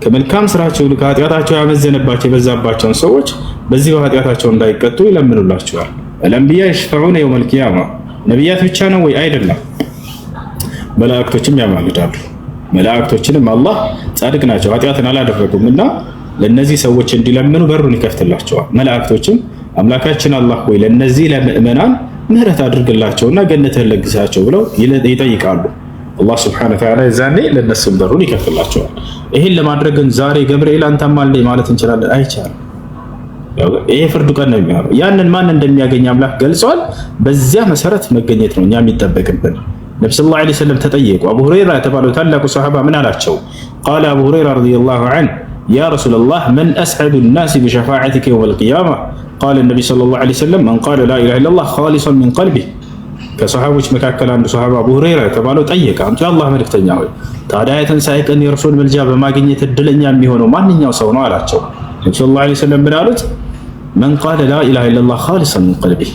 ከመልካም ስራቸው ከኃጢአታቸው ያመዘነባቸው የበዛባቸውን ሰዎች በዚህ በኃጢአታቸው እንዳይቀጡ ይለምኑላቸዋል። አልአንቢያ ይሽፈዑነ የውመል ቂያማ። ነቢያት ብቻ ነው ወይ? አይደለም፣ መላእክቶችም ያማልዳሉ። መላእክቶችንም አላህ ጻድቅ ናቸው ኃጢአትን አላደረጉም እና ለነዚህ ሰዎች እንዲለምኑ በሩን ይከፍትላቸዋል። መላእክቶችም አምላካችን አላህ ወይ ለነዚህ ለምእመናን ምህረት አድርግላቸውና ገነትህን ለግሳቸው ብለው ይጠይቃሉ። አላህ ሱብሓነሁ ወተዓላ የዛኔ ለነሱም በሩን ይከፍትላቸዋል። ይህን ለማድረግ ግን ዛሬ ገብርኤል አንተ አማልደኝ ማለት እንችላለን? አይቻልም። ይሄ ፍርዱ ቀን ነው የሚሆነው። ያንን ማን እንደሚያገኝ አምላክ ገልጿል። በዚያ መሰረት መገኘት ነው እኛ የሚጠበቅብን። ነብዩ ሰለላሁ ዐለይሂ ወሰለም ተጠየቁ። አቡ ሁረይራ የተባለው ታላቁ ሰሃባ ምን አላቸው? ቃለ አቡ ሁረይራ ረዲየላሁ ዐንሁ ያ ረሱለላህ መን አስዐዱ ናሲ ቢሸፋዓቲከ የውመል ቂያማ ቃለ ነቢዩ ሰለላሁ ዐለይሂ ወሰለም መን ቃለ ላ ኢላሃ ኢለላህ ኻሊሰን ሚን ቀልቢህ። ከሰሃቦች መካከል አንዱ ሰሃባ አቡ ሁረይራ የተባለው ጠየቀ፣ አንተ የአላህ መልእክተኛ ሆይ ታዲያ የትንሣኤ ቀን የእርሱን ምልጃ በማግኘት እድለኛ የሚሆነው ማንኛው ሰው ነው አላቸው። ነብዩ ሰለላሁ ዐለይሂ ወሰለም ምን አሉት? መን ቃለ ላ ኢላሃ ኢለላህ ኻሊሰን ሚን ቀልቢህ፣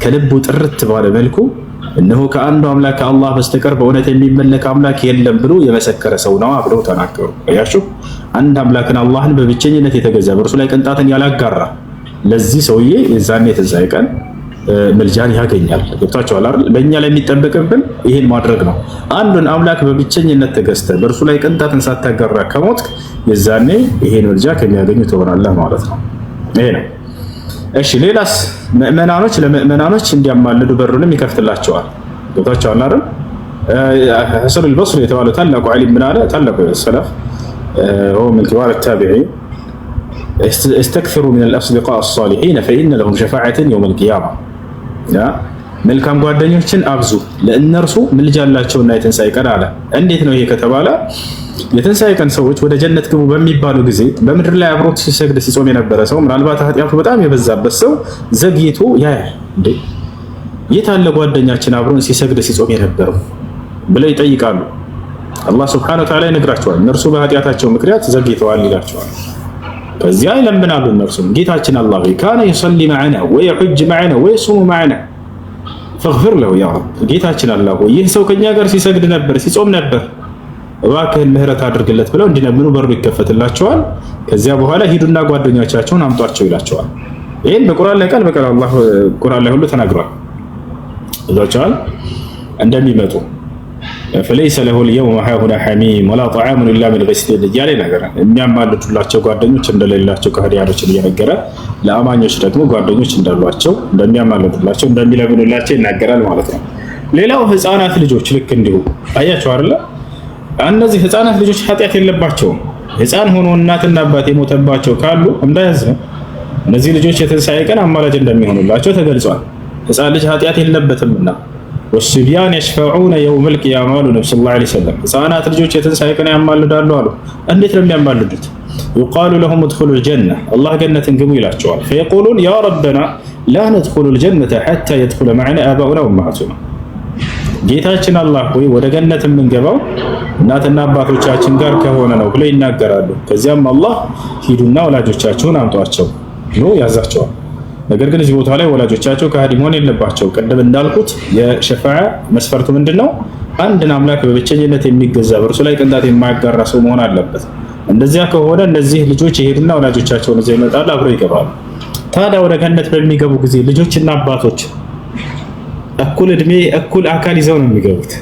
ከልቡ ጥርት ባለ መልኩ እነሆ ከአንዱ አምላክ ከአላህ በስተቀር በእውነት የሚመለክ አምላክ የለም ብሎ የመሰከረ ሰው ነው ብለው ተናገሩ። ያሹ አንድ አምላክን አላህን በብቸኝነት የተገዛ በእርሱ ላይ ቅንጣትን ያላጋራ ለዚህ ሰውዬ የዛኔ የትንሣኤ ቀን ምልጃን ያገኛል። ገብታችኋል አይደል? በእኛ ላይ የሚጠበቅብን ይህን ማድረግ ነው። አንዱን አምላክ በብቸኝነት ተገዝተ በእርሱ ላይ ቅንጣትን ሳታጋራ ከሞትክ የዛኔ ይሄን ምልጃ ከሚያገኙ ትሆናለህ ማለት ነው። ይሄ ነው። እሺ ሌላስ? ምእመናኖች ለምእመናኖች እንዲያማልዱ በሩንም ይከፍትላቸዋል። ገብታችኋል አይደል? ሐሰን አልበስሪ የተባለው ታላቁ ዓሊም ምን አለ? ታላቁ ሰለፍ هو من كبار التابعين استكثروا من الأصدقاء الصالحين فإن لهم شفاعة يوم القيامة. መልካም ጓደኞችን አብዙ ለእነርሱ ምልጃ አላቸውና የትንሣኤ ቀን አለ። እንዴት ነው ይሄ ከተባለ የትንሣኤ ቀን ሰዎች ወደ ጀነት ግቡ በሚባሉ ጊዜ በምድር ላይ አብሮት ሲሰግድ ሲጾም የነበረ ሰው ምናልባት ኃጢአቱ በጣም የበዛበት ሰው ዘግይቶ ያያል። እንዴ የት አለ ጓደኛችን አብሮን ሲሰግድ ሲጾም የነበረው ብለው ይጠይቃሉ። አላህ ሱብሓነሁ ወተዓላ ይነግራቸዋል። እነርሱ በኃጢአታቸው ምክንያት ዘግይተዋል ይላቸዋል። ከዚያ ይለምናሉ። እነርሱም ጌታችን አላህ ሆይ ካነ ይሰሊ መዐና ወየሑጅ መዐና ወየሱሙ መዐና ፈግፊር ለሁ ያ ረብ፣ ጌታችን አላህ ሆይ ይህ ሰው ከኛ ጋር ሲሰግድ ነበር ሲጾም ነበር እባክህን ምህረት አድርግለት ብለው እንዲለምኑ በሩ ይከፈትላቸዋል። ከዚያ በኋላ ሂዱና ጓደኞቻቸውን አምጧቸው ይላቸዋል። ይህን በቁርአን ላይ ቃል በቃል አላህ ቁርአን ላይ ሁሉ ተናግሯል። እዛቸዋል እንደሚመጡ فليس له اليوم هاهنا حميم ولا طعام الا من غسلين እያለ ነገር የሚያማልዱላቸው ጓደኞች እንደሌላቸው ከህዲያኖችን እየነገረ ለአማኞች ደግሞ ጓደኞች እንዳሏቸው እንደሚያማልዱላቸው እንደሚለምኑላቸው ይናገራል ማለት ነው። ሌላው ህፃናት ልጆች ልክ እንዲሁ አያቸው አይደለ? እነዚህ ህፃናት ልጆች ኃጢአት የለባቸውም። ህፃን ሆኖ እናትና አባት የሞተባቸው ካሉ እንዳያዝኑ እነዚህ ልጆች የትንሣኤ ቀን አማላጅ እንደሚሆኑላቸው ተገልጿል። ህፃን ልጅ ኃጢአት የለበትምና ወስቢያን የሽፈዑነ የውመል ቂያማ አሉ ነብዩ ሰለላሁ ዐለይሂ ወሰለም። ህፃናት ልጆች የትንሣኤ ቀን ያማልዳሉ አሉ። እንዴት ነው የሚያማልዱት? يقال لهم ادخلوا الجنة الله جنة ግቡ ይላቸዋል። فيقولون يا ربنا لا ندخل الجنة حتى يدخل معنا آباؤنا وأمهاتنا ጌታችን አላህ ሆይ ወደ ገነት የምንገባው እናትና አባቶቻችን ጋር ከሆነ ነው ብለው ይናገራሉ። ከዚያም አላህ ሂዱና ወላጆቻችሁን አምጧቸው ብሎ ያዛቸዋል። ነገር ግን እዚህ ቦታ ላይ ወላጆቻቸው ከሃዲ መሆን የለባቸው። ቅድም እንዳልኩት የሸፋዓ መስፈርቱ ምንድነው? አንድን አምላክ በብቸኝነት የሚገዛ በእርሱ ላይ ቅንጣት የማያጋራ ሰው መሆን አለበት። እንደዚያ ከሆነ እነዚህ ልጆች ይሄዱና ወላጆቻቸውን እዚያ ይመጣሉ፣ አብረው ይገባሉ። ታዲያ ወደ ገነት በሚገቡ ጊዜ ልጆችና አባቶች እኩል እድሜ እኩል አካል ይዘው ነው የሚገቡት።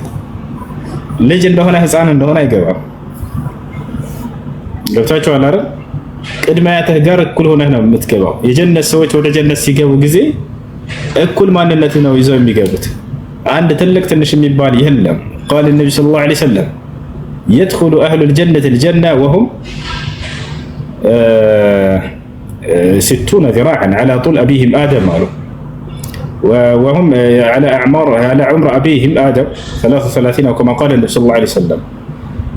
ልጅ እንደሆነ ህፃን እንደሆነ አይገባም። ገብታችኋል አይደል? ቅድመ አያትህ ጋር እኩል ሆነህ ነው የምትገባው። የጀነት ሰዎች ወደ ጀነት ሲገቡ ጊዜ እኩል ማንነት ነው ይዘው የሚገቡት። አንድ ትልቅ ትንሽ የሚባል የለም። ቃል ነብዩ ሰለላሁ ዐለይሂ ወሰለም يدخل أهل الجنة الجنة وهم 60 ذراعا على طول أبيهم آدم وهم على عمر أبيهم آدم 33 أو كما قال النبي صلى الله عليه وسلم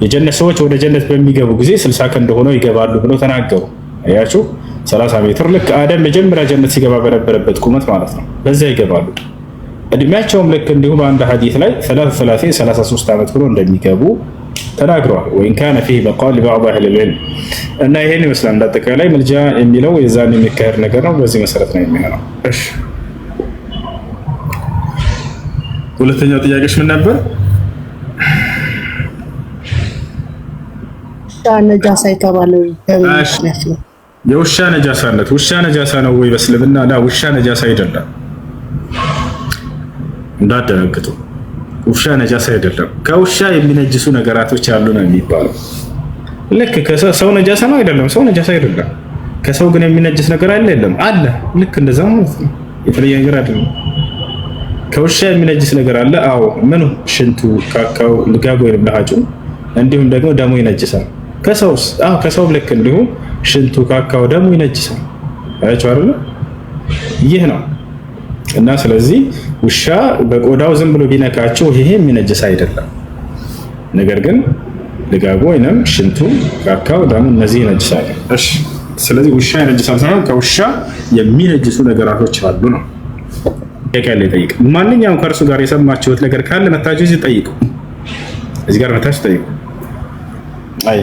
የጀነት ሰዎች ወደ ጀነት በሚገቡ ጊዜ 60 ክንድ ሆነው ይገባሉ ብለው ተናገሩ። አያችሁ 30 ሜትር ልክ አደም መጀመሪያ ጀነት ሲገባ በነበረበት ቁመት ማለት ነው። በዛ ይገባሉ። እድሜያቸውም ልክ እንዲሁ በአንድ ሐዲስ ላይ 33 ዓመት ብሎ እንደሚገቡ ተናግረዋል። ወይን ካነ ፊህ በቃል ለባዕድ አህሊ ልዕልም እና ይሄን ይመስላል እንዳጠቃላይ መልጃ የሚለው የዛን የሚካሄድ ነገር ነው። በዚህ መሰረት ነው የሚሆነው። እሺ ሁለተኛው ጥያቄሽ ምን ነበር? ነጃሳ የተባለው የውሻ ነጃሳነት ውሻ ነጃሳ ነው ወይ በእስልምና? ላ ውሻ ነጃሳ አይደለም። እንዳደነግጡ ውሻ ነጃሳ አይደለም። ከውሻ የሚነጅሱ ነገራቶች አሉ ነው የሚባለው። ልክ ከሰው ነጃሳ ነው አይደለም። ሰው ነጃሳ አይደለም። ከሰው ግን የሚነጅስ ነገር አለ የለም? አለ። ልክ እንደዛ ማለት ነው። የተለየ ነገር አይደለም። ከውሻ የሚነጅስ ነገር አለ። አዎ ምኑ? ሽንቱ፣ ካካው፣ ልጋጉ ወይም ለሃጩ እንዲሁም ደግሞ ደሙ ይነጅሳል። ከሰውስ? አዎ ከሰው ልክ እንዲሁ ሽንቱ፣ ካካው፣ ደሙ ይነጅሳል። አያችሁ አይደል? ይህ ነው እና ስለዚህ ውሻ በቆዳው ዝም ብሎ ቢነካቸው ይሄ የሚነጅስ አይደለም። ነገር ግን ልጋጉ ወይንም ሽንቱ፣ ካካው፣ ደሙ እነዚህ ይነጅሳሉ። እሺ ስለዚህ ውሻ ይነጅሳል ሳይሆን ከውሻ የሚነጅሱ ነገራቶች አሉ ነው። ያለ ጠይቅ። ማንኛውም ከእርሱ ጋር የሰማችሁት ነገር ካለ መታችሁ እዚህ ጠይቁ። እዚህ ጋር መታችሁ ጠይቁ። አይ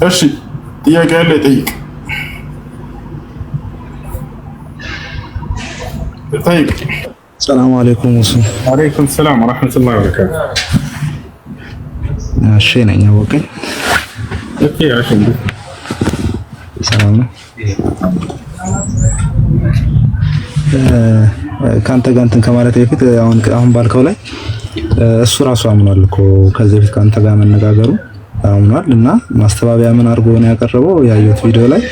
እሺ ጥያቄ ያለ ጠይቅ። ጠይቅ። ሰላም አለይኩም ወሱ። አለይኩም ሰላም ወራህመቱላሂ ወበረካቱ። እሺ ነኝ አወቀኝ። ኦኬ እሺ ሰላም ነው። ካንተ ጋር እንትን ከማለት በፊት አሁን ባልከው ላይ እሱ ራሱ አምኗል እኮ ከዚህ በፊት ካንተ ጋር መነጋገሩ አምኗል። እና ማስተባበያ ምን አድርጎ ነው ያቀረበው? ያየሁት ቪዲዮ ላይ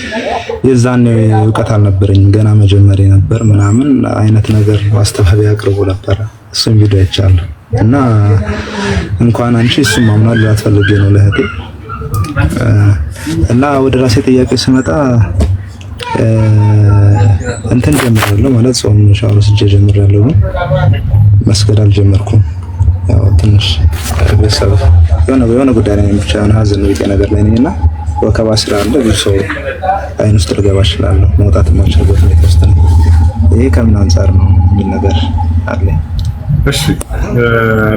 የዛን እውቀት አልነበረኝም ገና መጀመሪያ ነበር ምናምን አይነት ነገር ማስተባበያ አቅርቦ ነበር። እሱም ቪዲዮ አይቻለሁ። እና እንኳን አንቺ እሱም አምኗል ላትፈልግ ነው ለህቴ። እና ወደ ራሴ ጥያቄ ስመጣ እንትን ጀምራለሁ ማለት ጾም ሻወር ስጄ ጀምራለሁ። መስገድ አልጀመርኩም። ያው ትንሽ ቤተሰብ የሆነ ጉዳይ ላይ ብቻ ሀዘን ነው ነገር ላይ ነኝና ወከባ ስላለ ብዙ ሰው አይን ውስጥ ልገባ እችላለሁ። መውጣት የማልችልበት ሁኔታ ውስጥ ነው። ይሄ ከምን አንፃር ነው የሚል ነገር አለ። እሺ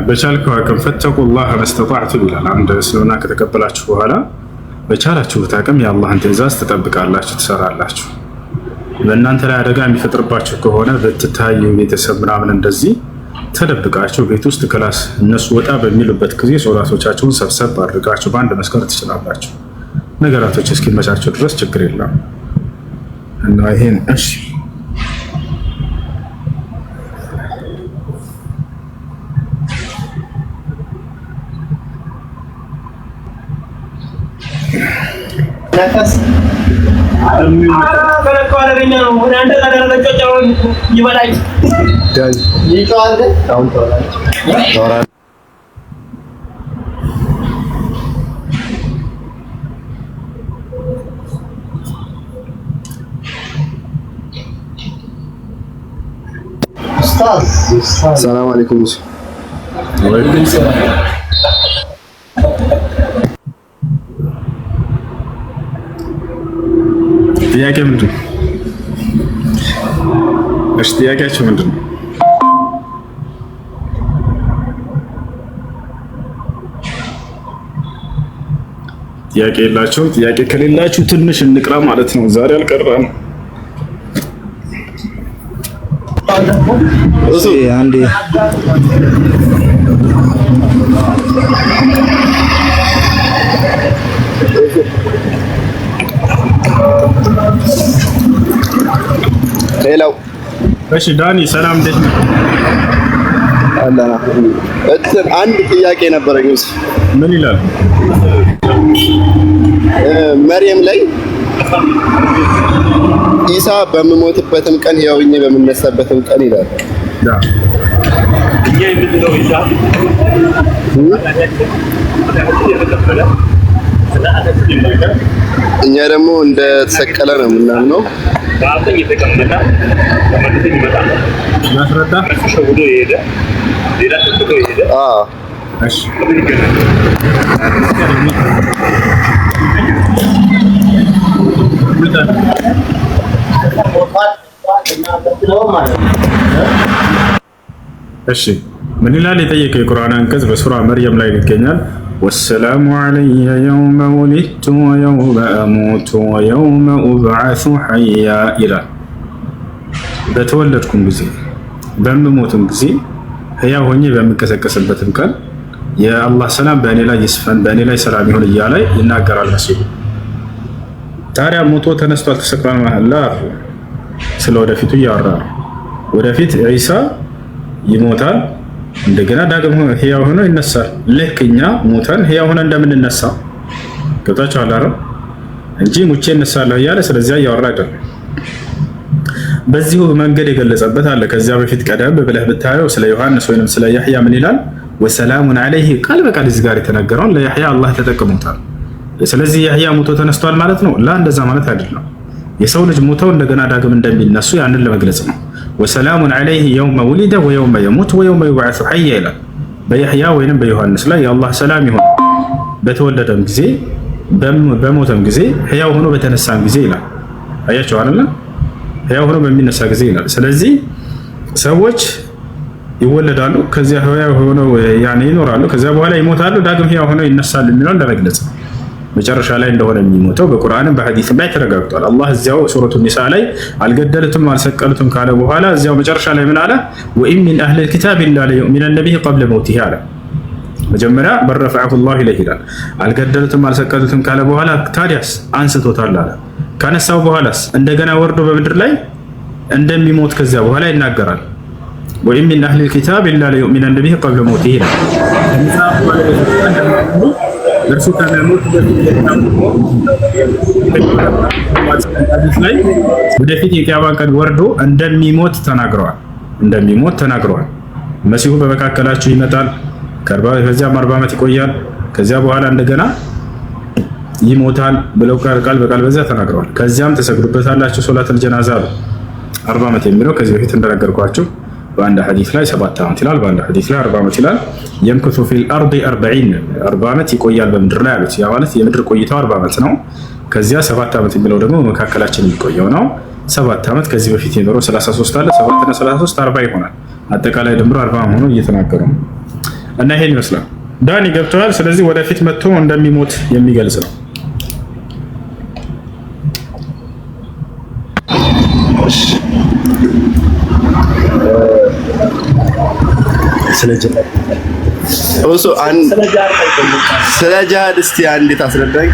በቻልከው አቅም ፈተቁላህ መስተጣዕቱም ይላል። አንድ እስልምና ከተቀበላችሁ በኋላ በቻላችሁት አቅም የአላህን ትእዛዝ ትጠብቃላችሁ፣ ትሰራላችሁ። በእናንተ ላይ አደጋ የሚፈጥርባችሁ ከሆነ ብትታዩ ቤተሰብ ምናምን እንደዚህ ተደብቃችሁ ቤት ውስጥ ክላስ እነሱ ወጣ በሚሉበት ጊዜ ሶላቶቻችሁን ሰብሰብ አድርጋችሁ በአንድ መስከር ትችላላችሁ። ነገራቶች እስኪመቻቸው ድረስ ችግር የለም እና ይሄን እሺ ሰላም አለይኩም። ጥያቄ ምንድን ነው? እሺ ጥያቄያችሁ ምንድን ነው? ጥያቄ የላችሁ? ጥያቄ ከሌላችሁ ትንሽ እንቅራ ማለት ነው። ዛሬ አልቀራም። እሺ አንዴ ሄሎ። እሺ ዳኒ ሰላም፣ እንዴት ነህ? አላህ አንድ ጥያቄ ነበረኝ። ምን ይላል? መርየም ላይ ኢሳ በምሞትበትም ቀን ሕያው ሆኜ በምነሳበትም ቀን ይላል። እኛ ደግሞ እንደተሰቀለ ነው የምናምነው። እሺ ምን ይላል የጠየቀው የቁርአን አንቀጽ በሱራ መርየም ላይ ይገኛል። ወሰላሙ ዐለይየ የውመ ወሊድቱ ወየውመ አሙቱ ወየውመ ኡብዐሱ ሐያ ይላል። በተወለድኩም ጊዜ በምሞትም ጊዜ ሕያው ሆኜ በምንቀሰቀስበትም ቀን የአላህ ሰላም በእኔ ላይ ይስፈን፣ በእኔ ላይ ሰላም ይሁን እያለ ይናገራል መሲሁ። ታዲያ ሞቶ ተነስቷል ተሰቅሏል ማለት ስለ ወደፊቱ እያወራ ነው። ወደፊት ዒሳ ይሞታል፣ እንደገና ዳግም ሕያው ሆኖ ይነሳል። ልክ እኛ ሞተን ሕያው ሆነ እንደምንነሳ ገብታችኋል አይደል? እንጂ ሙቼ እነሳለሁ እያለ ስለዚያ እያወራ አይደለም። በዚሁ መንገድ የገለጸበት አለ። ከዚያ በፊት ቀደም ብለህ ብታየው ስለ ዮሐንስ ወይንም ስለ ያህያ ምን ይላል? ወሰላሙን ዐለይሂ ቃል በቃል እዚህ ጋር የተነገረውን ለያህያ አላህ ተጠቅሞታል። ስለዚህ ያህያ ሞቶ ተነስቷል ማለት ነው? እንደዛ ማለት አይደለም። የሰው ልጅ ሞተው እንደገና ዳግም እንደሚነሱ ያንን ለመግለጽ ነው። ወሰላሙን ዐለይሂ የውመ ውሊደ ወየውመ የሙት ወየውመ ዩብዐሱ ሐያ ይላል። በያህያ ወይንም በዮሐንስ ላይ የአላህ ሰላም ይሁን በተወለደም ጊዜ በሞተም ጊዜ ሕያው ሆኖ በተነሳም ጊዜ ይላል። አያቸው አይደል? ሕያው ሆኖ በሚነሳ ጊዜ ይላል። ስለዚህ ሰዎች ይወለዳሉ፣ ከዚያ ሕያው ሆነው ይኖራሉ፣ ከዚያ በኋላ ይሞታሉ፣ ዳግም ሕያው ሆነው ይነሳሉ የሚለውን ለመግለጽ ነው። መጨረሻ ላይ እንደሆነ የሚሞተው በቁርአንም በሐዲስም ላይ ተረጋግጧል። አላህ እዚያው ሱረቱ ኒሳ ላይ አልገደሉትም አልሰቀሉትም ካለ በኋላ እዚያው መጨረሻ ላይ ምን አለ? ወኢን ሚን አህሊል ኪታብ ኢላ ለዩእሚነነ ቢሂ ቀብለ መውቲሂ አለ። መጀመሪያ በረፈዐሁ ላሁ ኢለይሂ ይላል። አልገደሉትም አልሰቀሉትም ካለ በኋላ ታዲያስ አንስቶታል አለ። ካነሳው በኋላስ እንደገና ወርዶ በምድር ላይ እንደሚሞት ከዚያ በኋላ ይናገራል። ወኢን ሚን አህሊል ኪታብ ኢላ ለዩእሚነነ ቢሂ ቀብለ መውቲሂ ይላል። እርሱ ከመሞት በፊት ወደፊት የቂያማ ቀን ወርዶ እንደሚሞት ተናግረዋል። መሲሁ በመካከላችሁ ይመጣል፣ ከዚያም 40 ዓመት ይቆያል፣ ከዚያ በኋላ እንደገና ይሞታል ብለው ቃል በቃል በዚያ ተናግረዋል። ከዚያም ተሰግዱበታላችሁ ሶላተል ጀናዛ አሉ። 40 ዓመት የሚለው ከዚህ በፊት እንደነገርኳችሁ በአንድ ሐዲስ ላይ 7 ዓመት ይላል፣ በአንድ ሐዲስ ላይ 40 ዓመት ይላል። የምክቱ ፊል አርዲ 40 ዓመት ይቆያል በምድር ላይ አሉት። ያ ማለት የምድር ቆይታው 40 ዓመት ነው። ከዚያ 7 ዓመት የሚለው ደግሞ በመካከላችን የሚቆየው ነው። 7 ዓመት ከዚህ በፊት የኖረው 33 አለ፣ 7 እና 33 40 ይሆናል። አጠቃላይ ድምሩ 40 ሆኖ እየተናገሩ ነው። እና ይሄን ይመስላል። ዳኒ ገብተዋል። ስለዚህ ወደፊት መጥቶ እንደሚሞት የሚገልጽ ነው። ስለ ጂሃድ እስቲ አንዴት አስረዳኝ።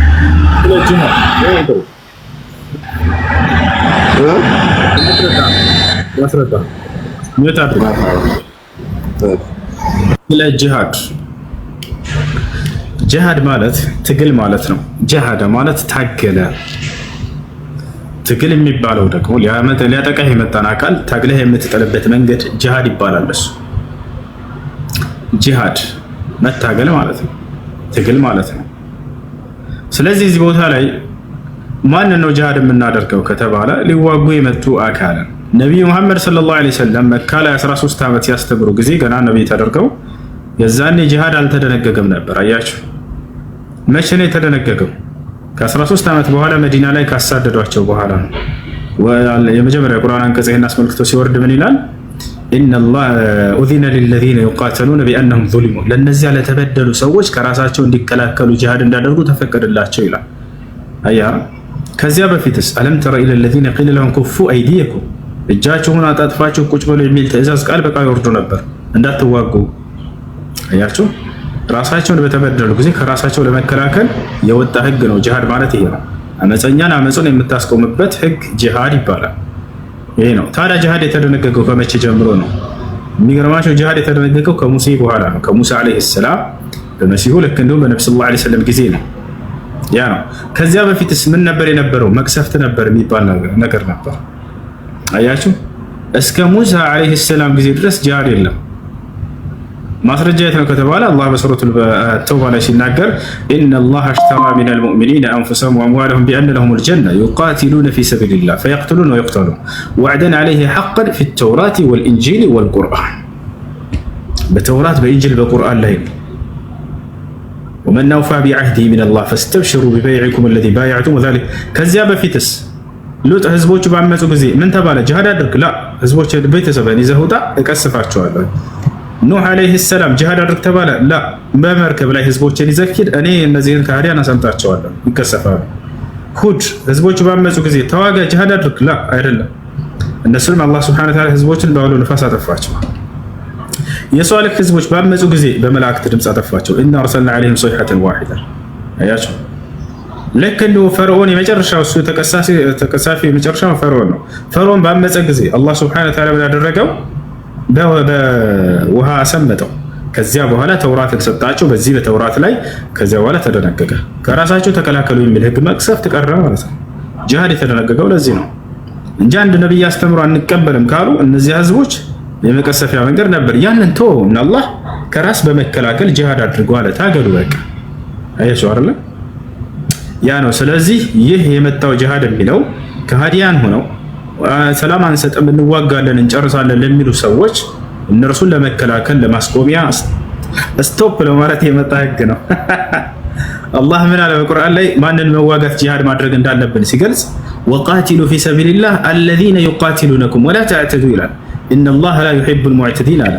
ስለ ጂሃድ ማለት ትግል ማለት ነው። ጂሃድ ማለት ታገለ። ትግል የሚባለው ደግሞ ሊያጠቃህ የመጣን አካል ታግለህ የምትጠልበት መንገድ ጂሃድ ይባላል። እሱ ጂሃድ መታገል ማለት ነው፣ ትግል ማለት ነው። ስለዚህ እዚህ ቦታ ላይ ማን ነው ጂሃድ የምናደርገው ከተባለ ሊዋጉ የመጡ አካልን ነቢዩ መሐመድ ሰለላሁ ዐለይሂ ወሰለም መካ ላይ 13 ዓመት ያስተምሩ ጊዜ ገና ነብይ ተደርገው የዛኔ ጂሃድ አልተደነገገም ነበር። አያችሁ፣ መቼ ነው የተደነገገው? ከ13 ዓመት በኋላ መዲና ላይ ካሳደዷቸው በኋላ ነው። የመጀመሪያ ቁርአን አንቀጽ ይህን አስመልክቶ ሲወርድ ምን ይላል? ኢነላህ ኡዚነ ሊለዚነ ዩቃተሉነ ቢአንሁም ዙሊሙ፣ ለእነዚያ ለተበደሉ ሰዎች ከራሳቸው እንዲከላከሉ ጂሃድ እንዳደርጉ ተፈቀደላቸው ይላል። አያ ከዚያ በፊትስ አለም ተረ ኢለ ለዚነ ቂለ ለሁም ኩፉ አይዲየኩም፣ እጃችሁን አጣጥፋችሁ ቁጭ በሉ የሚል ትእዛዝ ቃል በቃል ይወርዱ ነበር፣ እንዳትዋጉ። አያችሁ፣ ራሳቸውን በተበደሉ ጊዜ ከራሳቸው ለመከላከል የወጣ ህግ ነው ጂሃድ ማለት ይሄ ነው። አመፀኛን አመፁን የምታስቆምበት ህግ ጂሃድ ይባላል። ይሄ ነው። ታዲያ ጂሃድ የተደነገገው ከመቼ ጀምሮ ነው? የሚገርማቸው ጂሃድ የተደነገገው ከሙሴ በኋላ ነው። ከሙሳ አለይሂ ሰላም በመሲሁ ልክ እንደውም በነብዩ ሰለላሁ ዐለይሂ ወሰለም ጊዜ ነው። ያ ነው። ከዚያ በፊትስ ምን ነበር የነበረው? መቅሰፍት ነበር የሚባል ነገር ነበር። አያችሁ፣ እስከ ሙሳ አለይሂ ሰላም ጊዜ ድረስ ጂሃድ የለም። ማስረጃ የት ነው ከተባለ አላህ በሱረቱል ተውባ ላይ ሲናገር ኢነላህ አሽተራ ሚነል ሙእሚኒነ አንፉሰሁም ወአምዋለሁም ቢአነ ለሁሙል ጀነ ዩቃቲሉነ ፊ ሰቢሊላህ ፈየቅቱሉነ ወዩቅተሉን ወዕደን ዐለይሂ ሐቀን ፊት ተውራት ወልኢንጂል ወልቁርአን። በተውራት በኢንጂል በቁርአን ላይ ወመን አውፋ ቢዐህዲሂ ሚነላህ ፈስተብሽሩ ቢበይዒኩም አለዚ ባየዕቱም ወዛሊክ። ከዚያ በፊትስ ሉጥ ህዝቦቹ ባመፁ ጊዜ ምን ተባለ? ጂሃድ አድርግ። ላ ህዝቦች ቤተሰብህን ይዘህ ውጣ፣ እቀስፋቸዋለሁ። ኑህ አለይሂ ሰላም ጂሃድ አድርግ ተባለ? ላ በመርከብ ላይ ህዝቦችን ይዘክር እኔ እነዚህን ከሃዲያን አሰምጣቸዋለሁ ይከሰፋሉ። ሁድ ህዝቦች ባመፁ ጊዜ ተዋጋ ጂሃድ አድርግ? ላ አይደለም። እነሱንም አላህ ሱብሓነሁ ወተዓላ ህዝቦችን በአውሎ ነፋስ አጠፋቸው። የሷሊህ ህዝቦች ባመፁ ጊዜ በመላእክት ድምፅ አጠፋቸው። ኢና አርሰልና ዐለይሂም ሰይሐተን ዋሂዳ። አያቸው ልክ እንዲሁ ፈርዖን የመጨረሻው እሱ ተቀሳፊ የመጨረሻው ፈርዖን ነው። ፈርዖን ባመፀ ጊዜ አላህ ሱብሓነሁ ወተዓላ ያደረገው በውሃ አሰመጠው። ከዚያ በኋላ ተውራትን ሰጣቸው። በዚህ በተውራት ላይ ከዚያ በኋላ ተደነገገ። ከራሳቸው ተከላከሉ የሚል ህግ መቅሰፍት ቀረ ማለት ነው። ጂሃድ የተደነገገው ለዚህ ነው እንጂ አንድ ነብይ አስተምሮ አንቀበልም ካሉ እነዚህ ህዝቦች የመቀሰፊያ መንገድ ነበር። ያንን ተወው እና አላህ ከራስ በመከላከል ጂሃድ አድርጎ አለ። ታገሉ በቃ። አያችሁ አይደል? ያ ነው። ስለዚህ ይህ የመጣው ጂሃድ የሚለው ከሃዲያን ሆነው ሰላም አንሰጥም እንዋጋለን እንጨርሳለን ለሚሉ ሰዎች እነርሱን ለመከላከል ለማስቆሚያ ስቶፕ ለማለት የመጣ ህግ ነው። አላህ ምን አለ በቁርአን ላይ ማንን መዋጋት ጂሃድ ማድረግ እንዳለብን ሲገልጽ ወቃቲሉ ፊ ሰቢልላህ አለዚነ ዩቃቲሉነኩም ወላ ተዕተዱ ይላል። ኢነላህ ላ ዩሂቡል ሙዕተዲን አለ።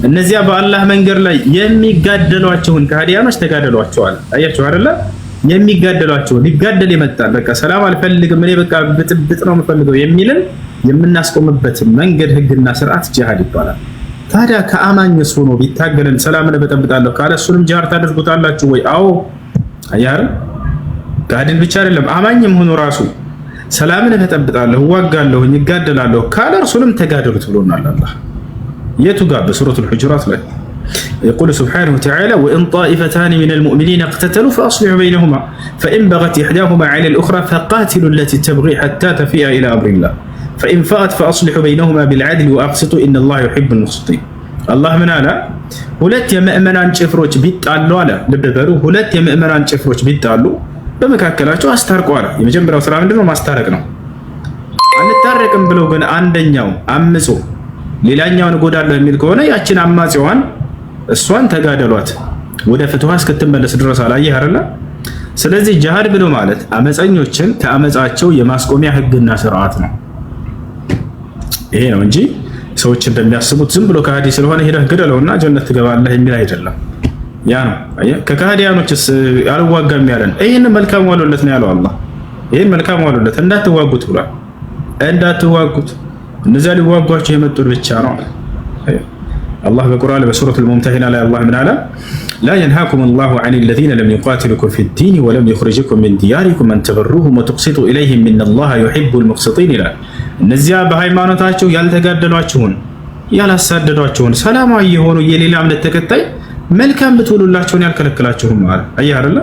እነዚያ በአላህ መንገድ ላይ የሚጋደሏቸውን ከሃዲያኖች ተጋደሏቸው አለ። አያችሁ አይደለ? የሚጋደሏቸው ሊጋደል ይመጣል። በቃ ሰላም አልፈልግም እኔ በቃ ብጥብጥ ነው የምፈልገው የሚልን የምናስቆምበት መንገድ ህግና ስርዓት ጂሃድ ይባላል። ታዲያ ከአማኝስ ሆኖ ቢታገልን ሰላምን እበጠብጣለሁ ካለ እሱንም ጂሃድ ታደርጉታላችሁ ወይ? አዎ አያር ጋድን ብቻ አይደለም አማኝም ሆኖ ራሱ ሰላምን እበጠብጣለሁ እዋጋለሁ እጋደላለሁ ካለ እርሱንም ተጋደሉት ብሎናል አላህ። የቱ ጋር? በሱረቱል ሁጁራት ላይ يقول سبحانه وتعالى وإن طائفتان من المؤمنين اقتتلوا فأصلحوا بينهما فإن بغت إحداهما على الأخرى فقاتلوا التي تبغي حتى تفيء إلى أمر الله فإن فأت فأصلحوا بينهما بالعدل وأقسطوا إن الله يحب المقسطين الله من አለ ሁለት የምእመናን ጭፍሮች ቢጣሉ አለ። ልብ በሉ ሁለት የምእመናን ጭፍሮች ቢጣሉ በመካከላቸው አስታርቁ አለ። የመጀመሪያው ስራ ምንድነው? ማስታረቅ ነው። አንታረቅም ብለው ግን አንደኛው አምጾ ሌላኛውን እጎዳለሁ የሚል ከሆነ ያችን አማጺዋን እሷን ተጋደሏት ወደ ፍትሃ እስክትመለስ ድረስ አላየህ አይደለ? ስለዚህ ጂሃድ ብሎ ማለት አመፀኞችን ከአመፃቸው የማስቆሚያ ህግና ስርዓት ነው። ይሄ ነው እንጂ ሰዎች እንደሚያስቡት ዝም ብሎ ከሃዲ ስለሆነ ሄደህ ግደለውና ጀነት ትገባለህ የሚል አይደለም። ያ ነው አየህ። ከካህዲያኖችስ አልዋጋም ያለን ይሄን መልካም ዋሉለት ነው ያለው አላህ። ይሄን መልካም ዋሉለት እንዳትዋጉት ብሏል። እንዳትዋጉት እነዚያ ሊዋጓቸው የመጡት ብቻ ነው። الله بقرآن بسورة الممتحنة لا الله من على لا ينهاكم الله عن الذين لم يقاتلكم في الدين ولم يخرجكم من دياركم أن تبروهم وتقسطوا إليهم إن الله يحب المقسطين لا النزيا بهاي ما نتاجوا يالتقادلواتشون يالساددواتشون سلام يهونوا يليلا من التكتاي መልካም ብትውሉላቸውን ያልከለከላችሁም ማለት አያርለ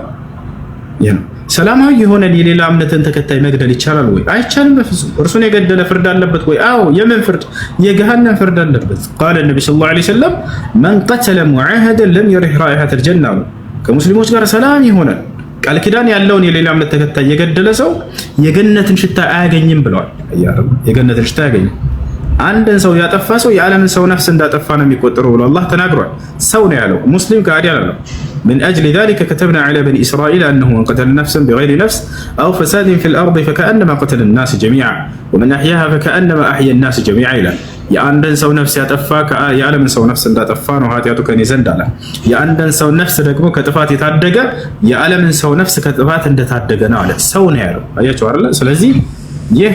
ያን ሰላማዊ የሆነ የሌላ እምነትን ተከታይ መግደል ይቻላል ወይ? አይቻልም በፍጹም። እርሱን የገደለ ፍርድ አለበት ወይ? አዎ። የምን ፍርድ? የገሃነም ፍርድ አለበት። ቃለ ነብዩ ሰለላሁ ዐለይሂ ወሰለም መን ቀተለ ሙዓሃደን ለም የሪህ ራኢሐተል ጀና፣ ከሙስሊሞች ጋር ሰላም የሆነ ቃል ኪዳን ያለውን የሌላ እምነት ተከታይ የገደለ ሰው የገነትን ሽታ አያገኝም ብለዋል። አያርለ የገነትን ሽታ አያገኝም። አንድን ሰው ያጠፋ ሰው የዓለምን ሰው ነፍስ እንዳጠፋ ነው የሚቆጠረው ብሎ አላህ ተናግሯል። ሰው ነው ያለው ሙስሊም ከሃዲ አይደለም። من أجل ذلك كتبنا على بني إسرائيل أنه من قتل نفسا بغير نفس أو فساد في الأرض فكأنما قتل الناس جميعا ومن أحياها فكأنما أحيا الناس جميعا إلى የአንድን ሰው ነፍስ ያጠፋ የዓለምን ሰው ነፍስ እንዳጠፋ ነው ኃጢአቱ ከኔ ዘንድ አለ። የአንድን ሰው ነፍስ ደግሞ ከጥፋት የታደገ የዓለምን ሰው ነፍስ ከጥፋት እንደታደገ ነው አለ። ሰው ነው ያለው። አያችሁ አይደል? ስለዚህ ይህ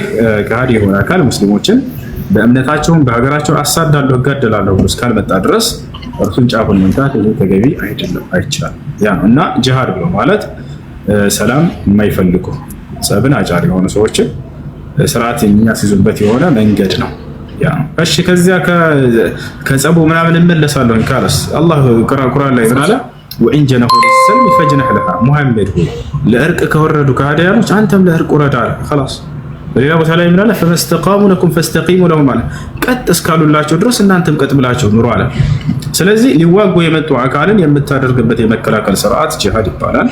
ከሃዲ የሆነ አካል ሙስሊሞችን በእምነታቸውም በሀገራቸው አሳዳለሁ እጋደላለሁ ብሎ እስካልመጣ ድረስ እርሱን ጫፉን መምታት ተገቢ አይደለም፣ አይቻልም። ያ ነው እና ጂሃድ ብሎ ማለት ሰላም የማይፈልጉ ጸብን አጫሪ የሆኑ ሰዎችን ስርዓት የሚያስይዙበት የሆነ መንገድ ነው። ያ ነው። እሺ ከዚያ ከጸቡ ምናምን እመለሳለሁ ካለስ አላህ ቁርአን ላይ ምን አለ? ወኢን ጀነሁ ሊሰልም ፈጅነህ ለሃ ሙሐመድ ሆይ ለእርቅ ከወረዱ ከሃዲያኖች አንተም ለእርቅ ውረድ አለ። خلاص በሌላ ቦታ ላይ ምን አለ? ፈመስተቃሙ ለኩም ፈስተቂሙ ለሁም አለ። ቀጥ እስካሉላቸው ድረስ እናንተም ቀጥ ብላችሁ ኑሩ አለ። ስለዚህ ሊዋጉ የመጡ አካልን የምታደርግበት የመከላከል ስርዓት ጂሃድ ይባላል።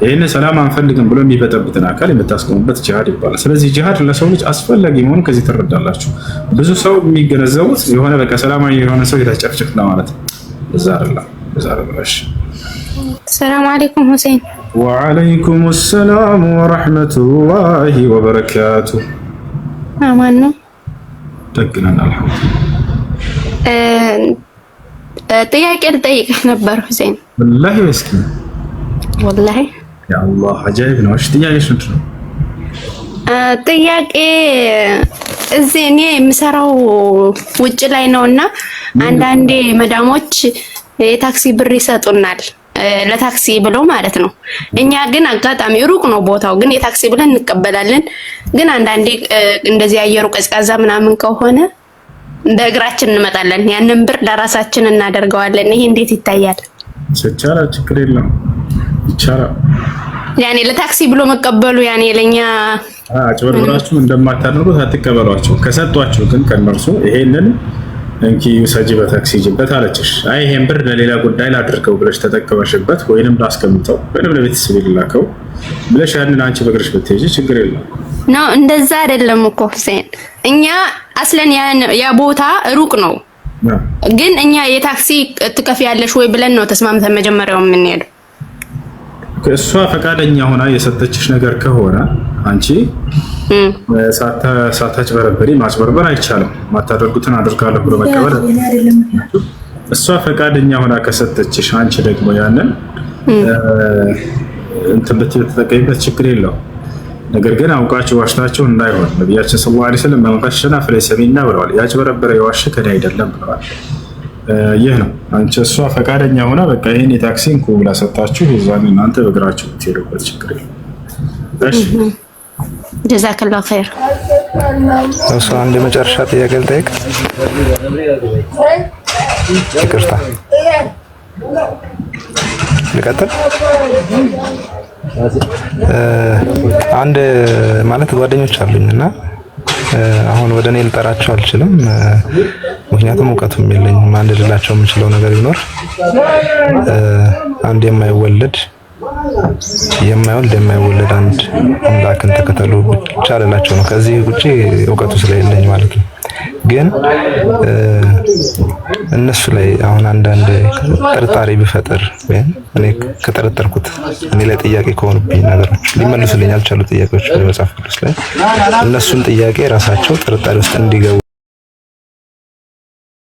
ይህን ሰላም አንፈልግም ብሎ የሚበጠብጥን አካል የምታስቆሙበት ጂሃድ ይባላል። ስለዚህ ጂሃድ ለሰው ልጅ አስፈላጊ መሆኑን ከዚህ ትረዳላችሁ። ብዙ ሰው የሚገነዘቡት የሆነ በቃ ሰላማዊ የሆነ ሰው የተጨፍጭፍ ነው ማለት እዛ አይደለም። እሺ ሰላም አለይኩም ሁሴን። ወአለይኩም ሰላም ወራህመቱላሂ ወበረካቱ። አማን ነው ደግነን አልሐምዱሊላህ። ጥያቄ ልጠይቅህ ነበር ሁሴን። ወላሂ እስኪ ወላሂ ያ አላህ አጃይብ ነው። እሺ ጥያቄሽ ምንድን ነው? ጥያቄ እዚህ እኔ የምሰራው ውጭ ላይ ነውና አንዳንዴ መዳሞች የታክሲ ብር ይሰጡናል ለታክሲ ብለው ማለት ነው። እኛ ግን አጋጣሚ ሩቅ ነው ቦታው፣ ግን የታክሲ ብለን እንቀበላለን። ግን አንዳንዴ እንደዚህ አየሩ ቀዝቃዛ ምናምን ከሆነ እንደ እግራችን እንመጣለን። ያንን ብር ለራሳችን እናደርገዋለን። ይሄ እንዴት ይታያል? ይቻላል፣ ችግር የለም ይቻላል። ያኔ ለታክሲ ብሎ መቀበሉ ያኔ ለኛ አጭበርብራችሁ እንደማታደርጉት አትቀበሏቸው። ከሰጧችሁ ግን ከነርሱ ይሄንን እንኪ ሰጂ በታክሲ ጅበት አለችሽ። አይ ይሄን ብር ለሌላ ጉዳይ ላድርገው ብለሽ ተጠቀመሽበት ወይንም ላስቀምጠው ወይንም ለቤተሰብ ይላከው ብለሽ ያንን አንቺ በእግርሽ ብትሄጂ ችግር የለም። ነው እንደዛ አይደለም እኮ ሁሴን። እኛ አስለን ያ ቦታ ሩቅ ነው፣ ግን እኛ የታክሲ ትከፍያለሽ ወይ ብለን ነው ተስማምተን መጀመሪያው የምንሄደው። እሷ ፈቃደኛ ሆና የሰጠችሽ ነገር ከሆነ አንቺ ሳታጭበረበሪ ማጭበርበር አይቻልም። ማታደርጉትን አድርጋለሁ ብሎ መቀበል። እሷ ፈቃደኛ ሆና ከሰጠችሽ አንቺ ደግሞ ያንን እንትን ብትጠቀሚበት ችግር የለው። ነገር ግን አውቃችሁ ዋሽታችሁ እንዳይሆን ነቢያችን ሰለላሁ ዐለይሂ ወሰለም መንቀሸና ፈለይሰ ሚና ብለዋል። ያጭበረበረ የዋሸ ከኔ አይደለም ብለዋል። ይህ ነው አንቺ እሷ ፈቃደኛ ሆና በቃ ይሄን የታክሲን ኩብላ ሰጣችሁ ይዛን እናንተ በእግራችሁ ትሄዱበት ችግር የለም። እሺ ጀዛከላሁ ኸይር። እሱ አንድ የመጨረሻ ጥያቄ ልጠይቅ። ይቅርታ ልቀጥል። አንድ ማለት ጓደኞች አሉኝና አሁን ወደ እኔ ልጠራቸው አልችልም፣ ምክንያቱም እውቀቱም የለኝም። አንድ ልላቸው የምችለው ነገር ቢኖር አንድ የማይወለድ የማይወለድ አንድ አምላክን ተከተሉ ብቻ ልላቸው ነው። ከዚህ ውጪ እውቀቱ ስለሌለኝ ማለት ነው። ግን እነሱ ላይ አሁን አንዳንድ ጥርጣሬ ቢፈጠር ወይም እኔ ከጠረጠርኩት እኔ ላይ ጥያቄ ከሆኑብኝ ነገሮች ሊመልሱልኝ ያልቻሉ ጥያቄዎች በመጽሐፍ ቅዱስ ላይ እነሱን ጥያቄ ራሳቸው ጥርጣሬ ውስጥ እንዲገቡ